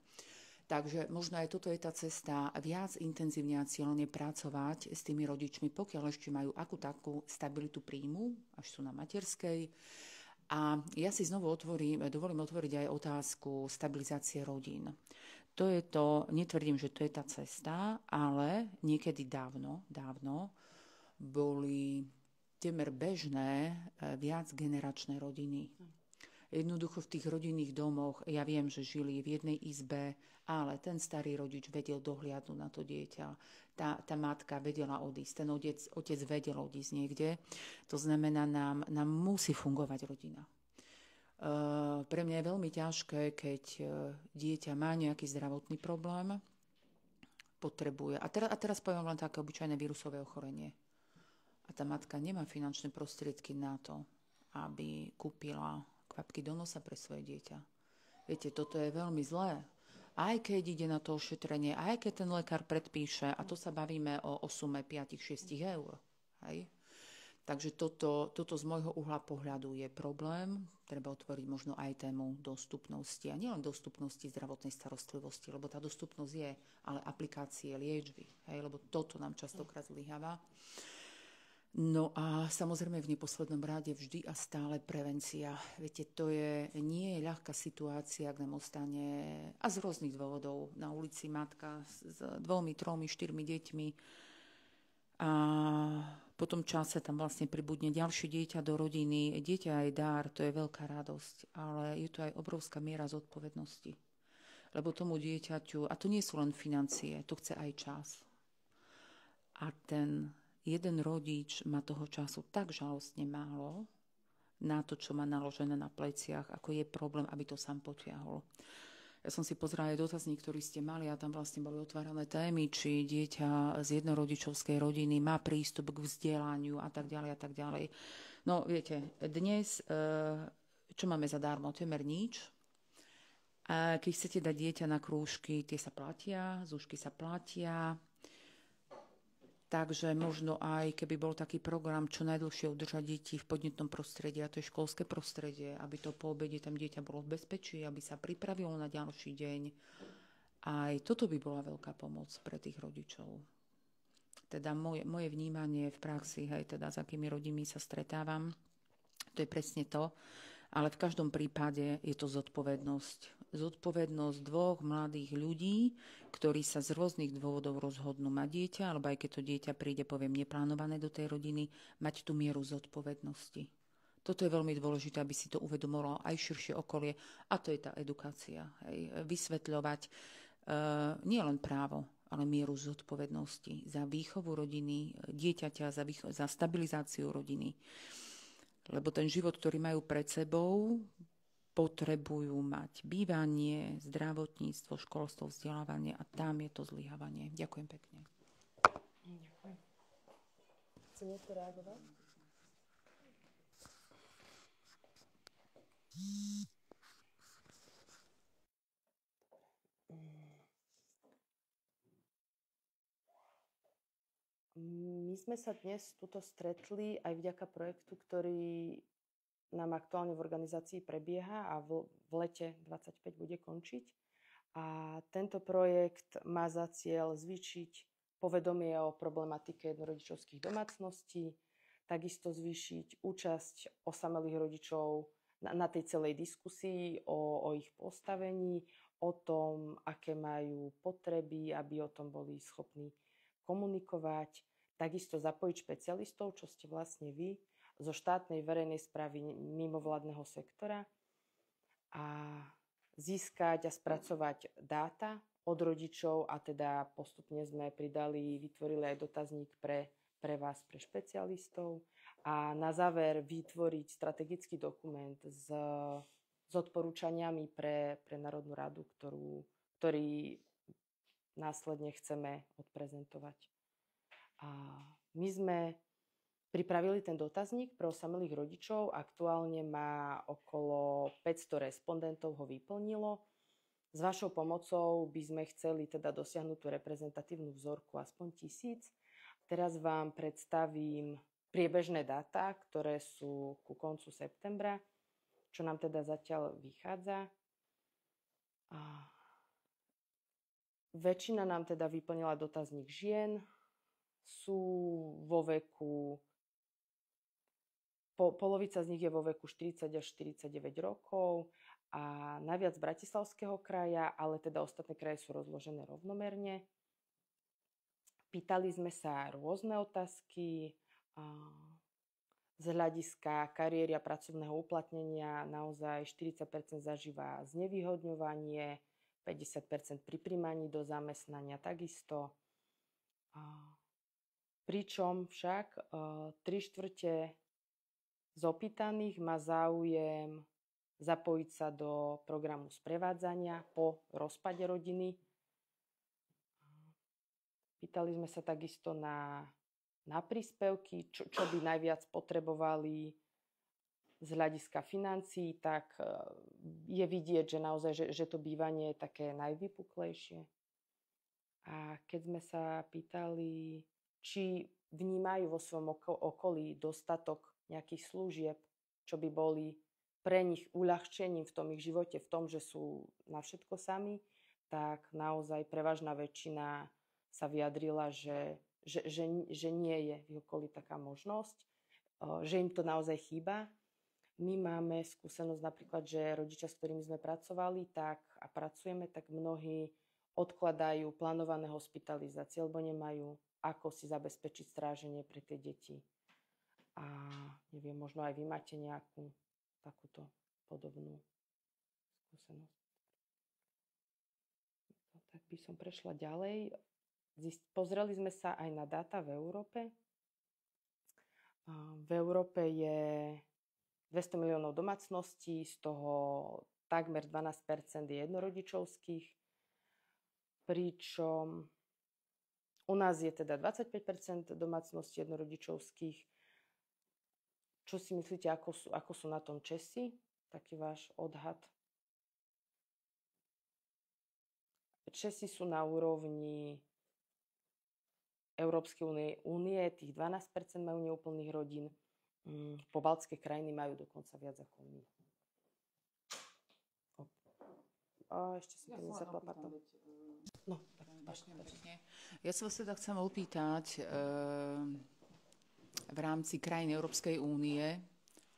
E: Takže možno aj toto je tá cesta viac intenzívne a cieľne pracovať s tými rodičmi, pokiaľ ešte majú akú takú stabilitu príjmu, až sú na materskej. A ja si znovu dovolím otvoriť aj otázku stabilizácie rodín. To je to, netvrdím, že to je tá cesta, ale niekedy dávno boli temer bežné viacgeneračné rodiny. Jednoducho v tých rodinných domoch, ja viem, že žili v jednej izbe, ale ten starý rodič vedel dohliadnúť na to dieťa. Tá matka vedela odísť, ten otec vedel odísť niekde. To znamená, nám musí fungovať rodina. Pre mňa je veľmi ťažké, keď dieťa má nejaký zdravotný problém, potrebuje. A teraz poviem len také obyčajné vírusové ochorenie. A tá matka nemá finančné prostriedky na to, aby kúpila kvapky do nosa pre svoje dieťa. Viete, toto je veľmi zlé. Aj keď ide na to ošetrenie, aj keď ten lekár predpíše, a to sa bavíme o sume 5-6 eur. Hej? Takže toto z môjho uhla pohľadu je problém. Treba otvoriť možno aj tému dostupnosti. A nielen dostupnosti zdravotnej starostlivosti, lebo tá dostupnosť je, ale aplikácie liečby. Hej? Lebo toto nám častokrát zlyháva. No a samozrejme v neposlednom rade vždy a stále prevencia. Viete, nie je ľahká situácia, ak nám ostane, a z rôznych dôvodov, na ulici matka s 2, 3, 4 deťmi a po tom čase tam vlastne pribudne ďalšie dieťa do rodiny. Dieťa je dar, to je veľká radosť, ale je to aj obrovská miera zodpovednosti. Lebo tomu dieťaťu, a to nie sú len financie, to chce aj čas. A ten jeden rodič má toho času tak žalostne málo na to, čo má naložené na pleciach, ako je problém, aby to sám potiahol. Ja som si pozerala aj dotazník, ktorý ste mali a tam vlastne boli otvárané témy, či dieťa z jednorodičovskej rodiny má prístup k vzdelaniu a tak ďalej a tak ďalej. No viete, dnes, čo máme zadarmo? Temer nič. A keď chcete dať dieťa na krúžky, tie sa platia, zúšky sa platia. Takže možno aj, keby bol taký program, čo najdlhšie udržať deti v podnetnom prostredí, a to je školské prostredie, aby to po obede tam dieťa bolo v bezpečí, aby sa pripravilo na ďalší deň. Aj toto by bola veľká pomoc pre tých rodičov. Teda moje vnímanie v praxi, hej, teda s akými rodinami sa stretávam, to je presne to, ale v každom prípade je to zodpovednosť. Zodpovednosť 2 mladých ľudí, ktorí sa z rôznych dôvodov rozhodnú mať dieťa, alebo aj keď to dieťa príde, poviem, neplánované do tej rodiny, mať tú mieru zodpovednosti. Toto je veľmi dôležité, aby si to uvedomovalo aj širšie okolie, a to je tá edukácia. Hej. Vysvetľovať nie len právo, ale mieru zodpovednosti za výchovu rodiny, dieťaťa, za stabilizáciu rodiny. Lebo ten život, ktorý majú pred sebou, potrebujú mať bývanie, zdravotníctvo, školstvo, vzdelávanie, a tam je to zlyhávanie. Ďakujem pekne.
A: Ďakujem. Chce niekto reagovať? My sme sa dnes tuto stretli aj vďaka projektu, ktorý nám aktuálne v organizácii prebieha a v lete 25 bude končiť. A tento projekt má za cieľ zvýšiť povedomie o problematike jednorodičovských domácností, takisto zvýšiť účasť osamelých rodičov na tej celej diskusii o ich postavení, o tom, aké majú potreby, aby o tom boli schopní komunikovať. Takisto zapojiť špecialistov, čo ste vlastne vy, zo štátnej verejnej správy mimovládneho sektora a získať a spracovať dáta od rodičov a teda postupne sme vytvorili aj dotazník pre vás, pre špecialistov a na záver vytvoriť strategický dokument s odporúčaniami pre Národnú radu, ktorý následne chceme odprezentovať. A my sme pripravili ten dotazník pre osamelých rodičov. Aktuálne má okolo 500 respondentov ho vyplnilo. S vašou pomocou by sme chceli teda dosiahnuť tú reprezentatívnu vzorku aspoň 1000. Teraz vám predstavím priebežné dáta, ktoré sú ku koncu septembra, čo nám teda zatiaľ vychádza. Väčšina nám teda vyplnila dotazník žien, sú vo veku, polovica z nich je vo veku 40 až 49 rokov a najviac z Bratislavského kraja, ale teda ostatné kraje sú rozložené rovnomerne. Pýtali sme sa rôzne otázky z hľadiska kariéry a pracovného uplatnenia. Naozaj 40% zažíva znevýhodňovanie, 50% pri prijímaní do zamestnania takisto. Pričom však 3/4 z opýtaných má záujem zapojiť sa do programu sprevádzania po rozpade rodiny. Pýtali sme sa takisto na príspevky, čo by najviac potrebovali z hľadiska financií, tak je vidieť, že naozaj, že to bývanie je také najvypuklejšie. A keď sme sa pýtali, či vnímajú vo svojom okolí dostatok nejakých služieb, čo by boli pre nich uľahčením v tom ich živote, v tom, že sú na všetko sami, tak naozaj prevažná väčšina sa vyjadrila, že nie je v okolí taká možnosť, že im to naozaj chýba. My máme skúsenosť napríklad, že rodičia, s ktorými sme pracovali a pracujeme, tak mnohí odkladajú plánované hospitalizácie, lebo nemajú ako si zabezpečiť stráženie pre tie deti. A neviem, možno aj vy máte nejakú takúto podobnú skúsenosť. Tak by som prešla ďalej. Pozreli sme sa aj na dáta v Európe. V Európe je 200 miliónov domácností, z toho takmer 12% je jednorodičovských, pričom u nás je teda 25% domácností jednorodičovských. Čo si myslíte, ako sú na tom Česi? Taký váš odhad. Česi sú na úrovni Európskej únie, tých 12% majú neúplných rodín. Pobaltské krajiny majú dokonca viac ako my. Ešte som to nezapla, pardon. No, tak
E: ja sa vás teda chcem opýtať, v rámci krajín Európskej únie,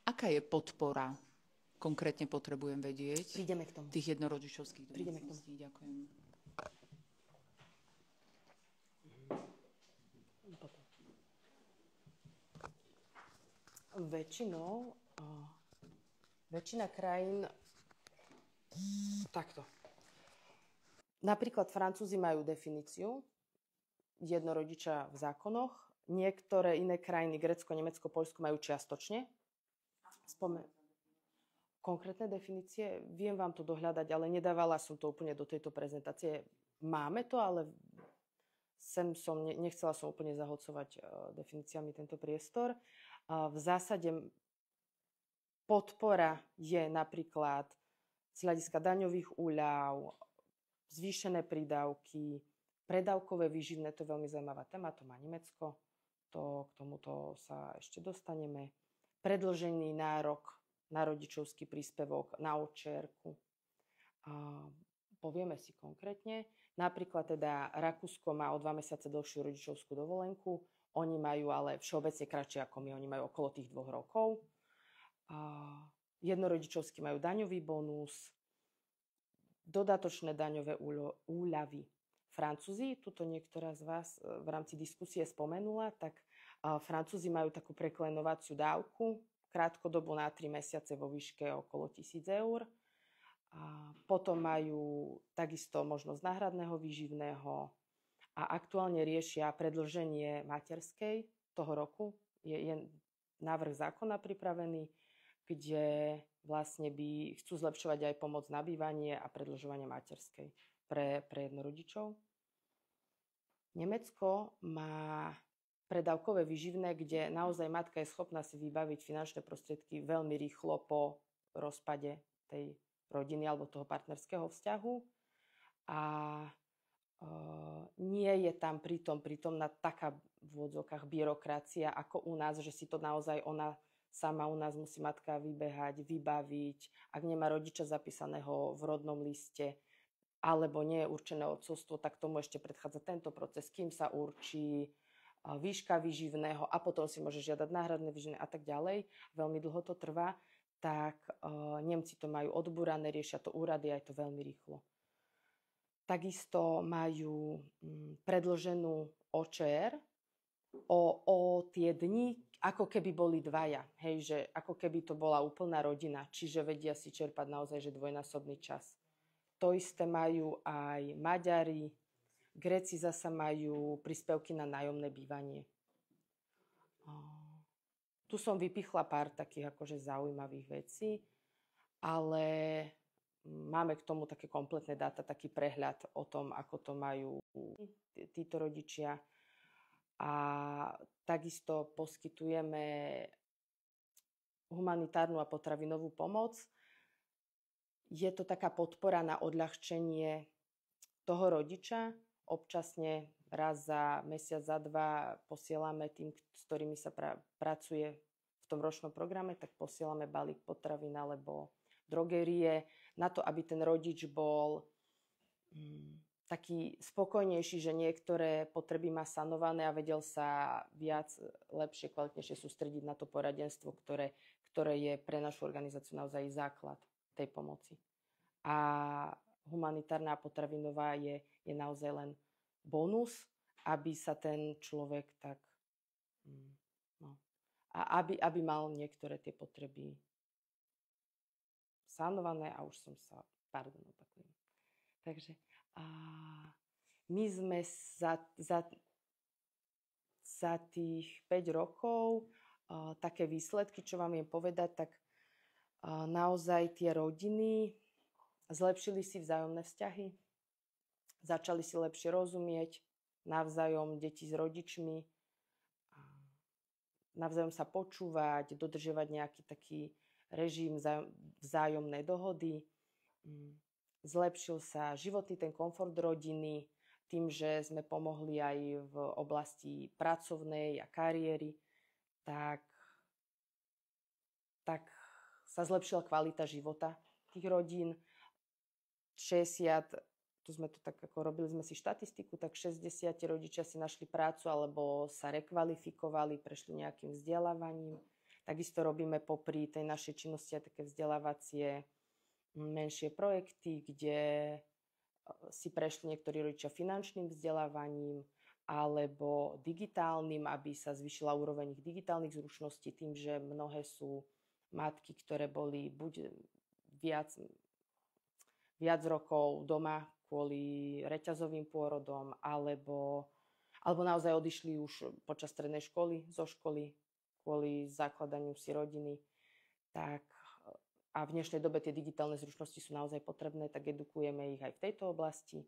E: aká je podpora? Konkrétne potrebujem vedieť.
A: Prídeme k tomu.
E: Tých jednorodičovských domácností.
A: Prídeme k tomu.
E: Ďakujem.
A: Väčšina krajín takto. Napríklad Francúzi majú definíciu jednorodiča v zákonoch. Niektoré iné krajiny, Grécko, Nemecko, Poľsko, majú čiastočne. Konkrétne definície, viem vám to dohľadať, ale nedávala som to úplne do tejto prezentácie. Máme to, ale nechcela som úplne zahlcovať definíciami tento priestor. V zásade podpora je napríklad z hľadiska daňových úľav, zvýšené prídavky, predávkové výživné, to je veľmi zaujímavá téma, to má Nemecko, k tomuto sa ešte dostaneme. Predĺžený nárok na rodičovský príspevok, na odčierku. Povieme si konkrétne. Napríklad teda Rakúsko má o 2 mesiace dlhšiu rodičovskú dovolenku, oni majú ale všeobecne kratšie ako my, oni majú okolo tých 2 rokov. Jednorodičovskí majú daňový bonus, dodatočné daňové úľavy. Francúzi, tuto niektorá z vás v rámci diskusie spomenula, tak Francúzi majú takú preklenovaciu dávku, krátkodobu na 3 mesiace vo výške okolo 1 000 eur. A potom majú takisto možnosť náhradného výživného a aktuálne riešia predĺženie materskej toho roku. Je návrh zákona pripravený, kde vlastne chcú zlepšovať aj pomoc na bývanie a predĺžovanie materskej pre jednorodičov. Nemecko má predávkové výživné, kde naozaj matka je schopná si vybaviť finančné prostriedky veľmi rýchlo po rozpade tej rodiny alebo toho partnerského vzťahu. A nie je tam prítomná taká v odzokách byrokracia ako u nás, že si to naozaj ona sama u nás musí matka vybehať, vybaviť, ak nemá rodiča zapísaného v rodnom liste alebo nie je určené otcovstvo, tak tomu ešte predchádza tento proces, kým sa určí výška výživného a potom si môže žiadať náhradné výživné a tak ďalej. Veľmi dlho to trvá, tak Nemci to majú odbúrané, riešia to úrady a je to veľmi rýchlo. Takisto majú predĺženú OČR o tie dni, ako keby boli dvaja. Hej, že ako keby to bola úplná rodina, čiže vedia si čerpať naozaj že dvojnásobný čas. To isté majú aj Maďari, Gréci zasa majú príspevky na nájomné bývanie. Tu som vypichla pár takých akože zaujímavých vecí, ale máme k tomu také kompletné dáta, taký prehľad o tom, ako to majú títo rodičia. A takisto poskytujeme humanitárnu a potravinovú pomoc. Je to taká podpora na odľahčenie toho rodiča. Občasne raz za mesiac, za 2 posielame tým, s ktorými sa pracuje v tom ročnom programe, tak posielame balík potravín alebo drogerie na to, aby ten rodič bol taký spokojnejší, že niektoré potreby má sanované a vedel sa viac, lepšie, kvalitnejšie sústrediť na to poradenstvo, ktoré je pre našu organizáciu naozaj základ tej pomoci. A humanitárna a potravinová je naozaj len bonus, aby sa ten človek tak a aby mal niektoré tie potreby sanované a už som sa, opakujem. Takže my sme za tých 5 rokov také výsledky, čo vám viem povedať, tak naozaj tie rodiny zlepšili si vzájomné vzťahy, začali si lepšie rozumieť navzájom deti s rodičmi, navzájom sa počúvať, dodržiavať nejaký taký režim vzájomnej dohody. Zlepšil sa životný ten komfort rodiny tým, že sme pomohli aj v oblasti pracovnej a kariéry, tak sa zlepšila kvalita života tých rodín. 60, tu sme to tak ako robili sme si štatistiku, tak 60 rodičia si našli prácu alebo sa rekvalifikovali, prešli nejakým vzdelávaním. Takisto robíme popri tej našej činnosti aj také vzdelávacie menšie projekty, kde si prešli niektorí rodičia finančným vzdelávaním alebo digitálnym, aby sa zvýšila úroveň ich digitálnych zručností tým, že mnohé sú matky, ktoré boli buď viac rokov doma kvôli reťazovým pôrodom, alebo naozaj odišli už počas strednej školy, zo školy, kvôli zakladaniu si rodiny. Tak, a v dnešnej dobe tie digitálne zručnosti sú naozaj potrebné, tak edukujeme ich aj v tejto oblasti.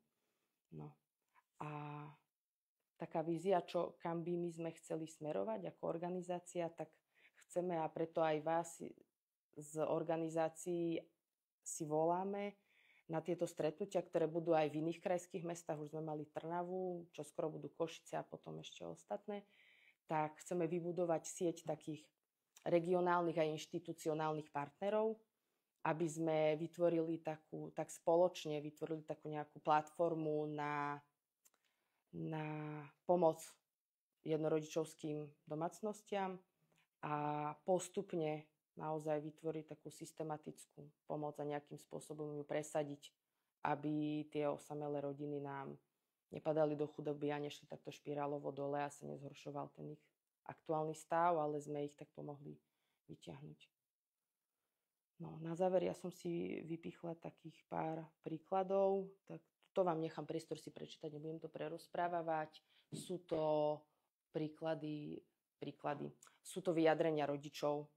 A: No. A taká vízia, kam by my sme chceli smerovať ako organizácia, tak chceme a preto aj vás z organizácií si voláme na tieto stretnutia, ktoré budú aj v iných krajských mestách. Už sme mali Trnavu, čo skoro budú Košice a potom ešte ostatné. Tak chceme vybudovať sieť takých regionálnych a inštitucionálnych partnerov, aby sme tak spoločne vytvorili takú nejakú platformu na pomoc jednorodičovským domácnostiam a postupne naozaj vytvoriť takú systematickú pomoc a nejakým spôsobom ju presadiť, aby tie osamelé rodiny nám nepadali do chudoby a nešli takto špirálovo dole a sa nezhoršoval ten ich aktuálny stav, ale sme ich tak pomohli vyťahnuť. No, na záver ja som si vypichla takých pár príkladov, tak to vám nechám priestor si prečítať, nebudem to prerozprávať. Sú to príklady, sú to vyjadrenia rodičov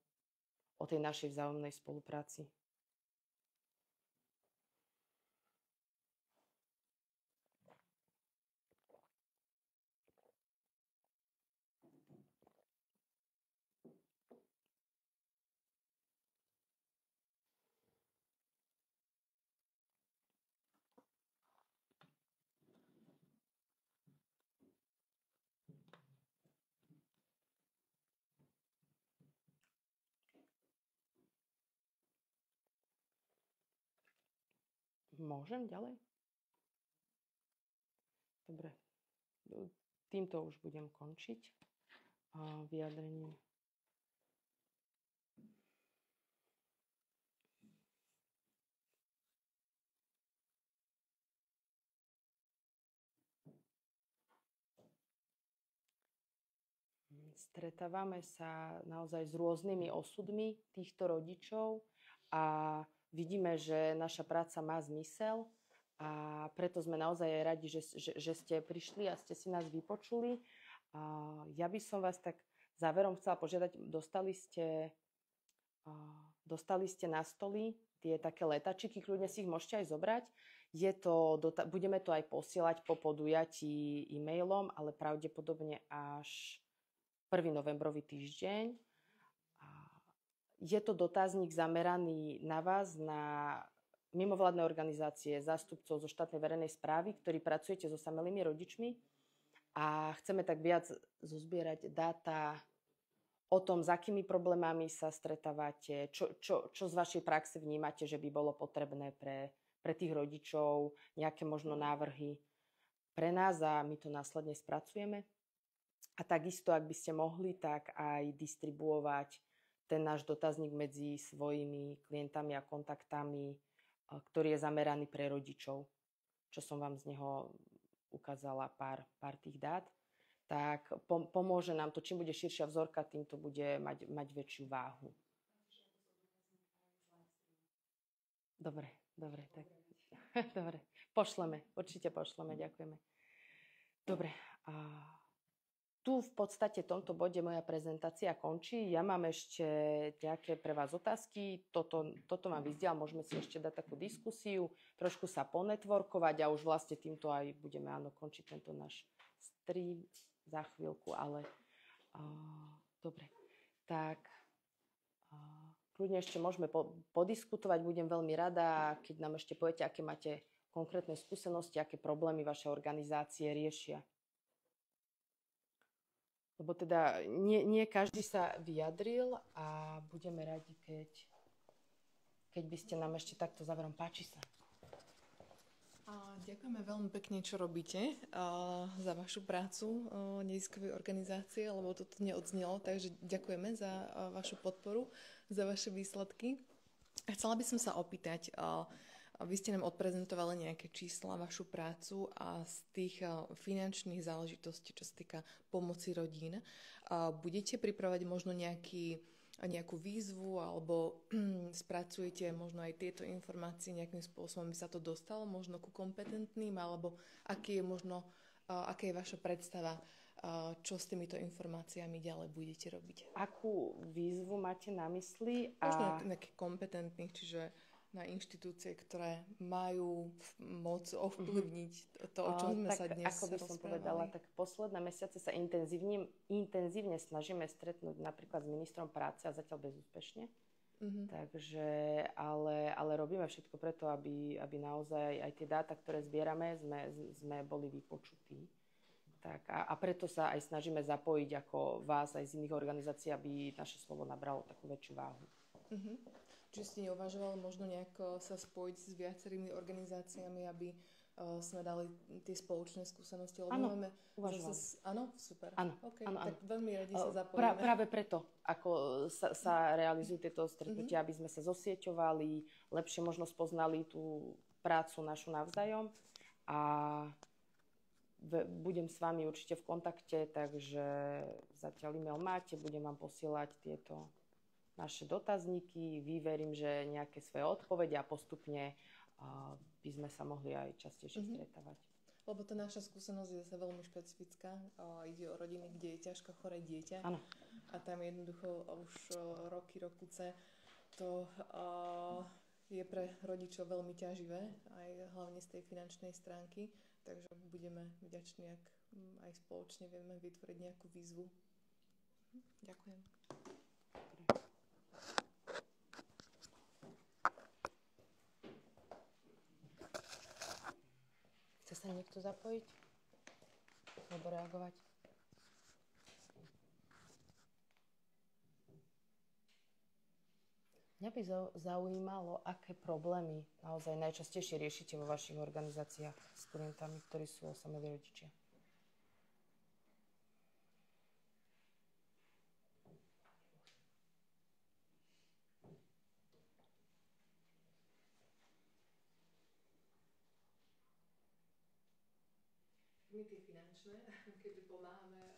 A: o tej našej vzájomnej spolupráci. Môžem ďalej? Dobre. Týmto už budem končiť vyjadrenie. Stretávame sa naozaj s rôznymi osudmi týchto rodičov a vidíme, že naša práca má zmysel a preto sme naozaj aj radi, že ste prišli a ste si nás vypočuli. Ja by som vás tak záverom chcela požiadať, dostali ste na stoly tie také letačiky, kľudne si ich môžete aj zobrať. Budeme to aj posielať po podujatí e-mailom, ale pravdepodobne až 1. novembrový týždeň. Je to dotazník zameraný na vás, na mimovládne organizácie, zástupcov zo štátnej verejnej správy, ktorí pracujete so osamelými rodičmi a chceme tak viac zozbierať dáta o tom, s akými problémami sa stretávate, čo z vašej praxe vnímate, že by bolo potrebné pre tých rodičov, nejaké možno návrhy pre nás a my to následne spracujeme. A takisto, ak by ste mohli, tak aj distribuovať ten náš dotazník medzi svojimi klientami a kontaktami, ktorý je zameraný pre rodičov, čo som vám z neho ukázala pár tých dát, tak pomôže nám to, čím bude širšia vzorka, tým to bude mať väčšiu váhu. Dobre, tak. Dobre, určite pošleme, ďakujeme. Dobre, tu v podstate v tomto bode moja prezentácia končí. Ja mám ešte nejaké pre vás otázky. Toto vám vyzdiel, môžeme si ešte dať takú diskusiu, trošku sa ponetworkovať a už vlastne týmto aj budeme končiť tento náš stream za chvíľku, ale dobre. Tak kľudne ešte môžeme podiskutovať, budem veľmi rada, keď nám ešte poviete, aké máte konkrétne skúsenosti, aké problémy vaše organizácie riešia. Lebo teda nie každý sa vyjadril a budeme radi, keď by ste nám ešte takto záverom. Páči sa.
F: Ďakujeme veľmi pekne, čo robíte za vašu prácu neziskovej organizácie, lebo toto neodznelo, takže ďakujeme za vašu podporu, za vaše výsledky. Chcela by som sa opýtať, vy ste nám odprezentovali nejaké čísla, vašu prácu a z tých finančných záležitostí, čo sa týka pomoci rodín, budete pripravať možno nejakú výzvu alebo spracujete možno aj tieto informácie nejakým spôsobom, by sa to dostalo možno ku kompetentným, alebo aká je vaša predstava, čo s týmito informáciami ďalej budete robiť?
A: Akú výzvu máte na mysli?
F: Možno nejakých kompetentných, čiže na inštitúcie, ktoré majú moc ovplyvniť to, o čom sme sa dnes
A: ako by som povedala, tak posledné mesiace sa intenzívne snažíme stretnúť napríklad s ministrom práce a zatiaľ bezúspešne. Takže, ale robíme všetko preto, aby naozaj aj tie dáta, ktoré zbierame, sme boli vypočutí. Tak, a preto sa aj snažíme zapojiť ako vás aj z iných organizácií, aby naše slovo nabralo takú väčšiu váhu.
F: Čiže ste neuvažovali možno nejako sa spojiť s viacerými organizáciami, aby sme dali tie spoločné skúsenosti?
A: Áno, uvažovala.
F: Áno, super.
A: Áno,
F: okay,
A: áno,
F: tak veľmi radi sa zapojíme.
A: Práve preto, ako sa realizujú tieto stretnutia, aby sme sa zosieťovali, lepšie možno spoznali tú prácu našu navzájom a budem s vami určite v kontakte, takže zatiaľ e-mail máte, budem vám posielať tieto naše dotazníky, verím, že nejaké svoje odpovede a postupne by sme sa mohli aj častejšie stretávať.
F: Lebo tá naša skúsenosť je zase veľmi špecifická. Ide o rodiny, kde je ťažko choré dieťa.
A: Áno.
F: A tam jednoducho už rokuce to je pre rodičov veľmi ťaživé, aj hlavne z tej finančnej stránky. Takže budeme vďační, ak aj spoločne vieme vytvoriť nejakú výzvu. Ďakujem.
A: Chce sa niekto zapojiť? Alebo reagovať? Mňa by zaujímalo, aké problémy naozaj najčastejšie riešite vo vašich organizáciách s klientami, ktorí sú osamelí rodičia.
F: My tie finančné, keďže pomáhame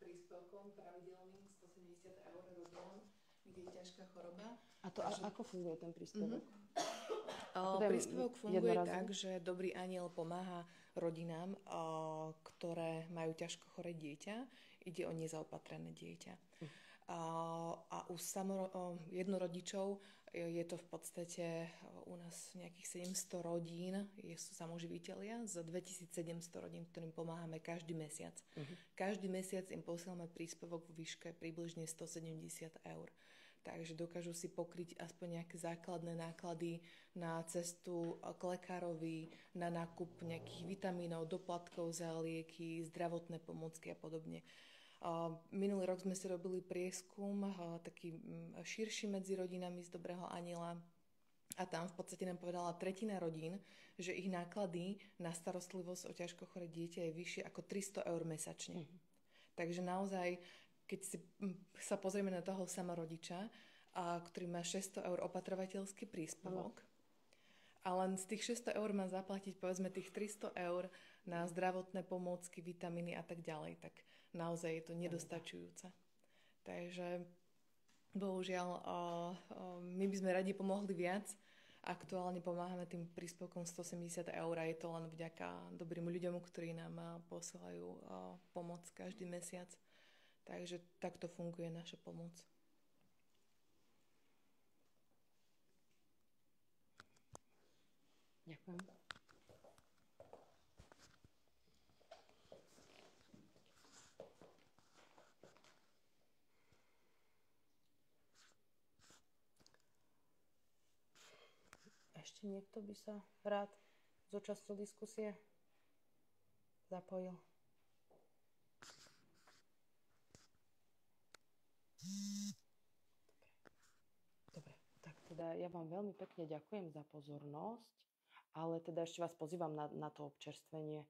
F: príspevkom pravidelným 170 eur rodinám, kde je ťažká choroba.
A: A to ako funguje ten príspevok?
F: Príspevok funguje tak, že Dobrý anjel pomáha rodinám, ktoré majú ťažko choré dieťa. Ide o nezaopatrené dieťa. A u jednorodičov je to v podstate u nás nejakých 700 rodín, sú samoživitelia z 2700 rodín, ktorým pomáhame každý mesiac. Každý mesiac im posielame príspevok vo výške približne 170 eur. Takže dokážu si pokryť aspoň nejaké základné náklady na cestu k lekárovi, na nákup nejakých vitamínov, doplatkov za lieky, zdravotné pomôcky a podobne. Minulý rok sme si robili prieskum, taký širší medzi rodinami z Dobrého anjela, a tam v podstate nám povedala tretina rodín, že ich náklady na starostlivosť o ťažko choré dieťa je vyššie ako 300 eur mesačne. Takže naozaj, keď sa pozrieme na toho samarodiča, ktorý má 600 eur opatrovateľský príspevok, a len z tých 600 eur má zaplatiť povedzme tých 300 eur na zdravotné pomôcky, vitamíny a tak ďalej, tak naozaj je to nedostačujúce. Takže bohužiaľ my by sme radi pomohli viac. Aktuálne pomáhame tým príspevkom 170 eur a je to len vďaka dobrým ľuďom, ktorí nám posielajú pomoc každý mesiac. Takže takto funguje naša pomoc.
A: Ďakujem. Ešte niekto by sa rád zúčastnil diskusie? Zapojil? Dobre, tak teda ja vám veľmi pekne ďakujem za pozornosť, ale teda ešte vás pozývam na to občerstvenie.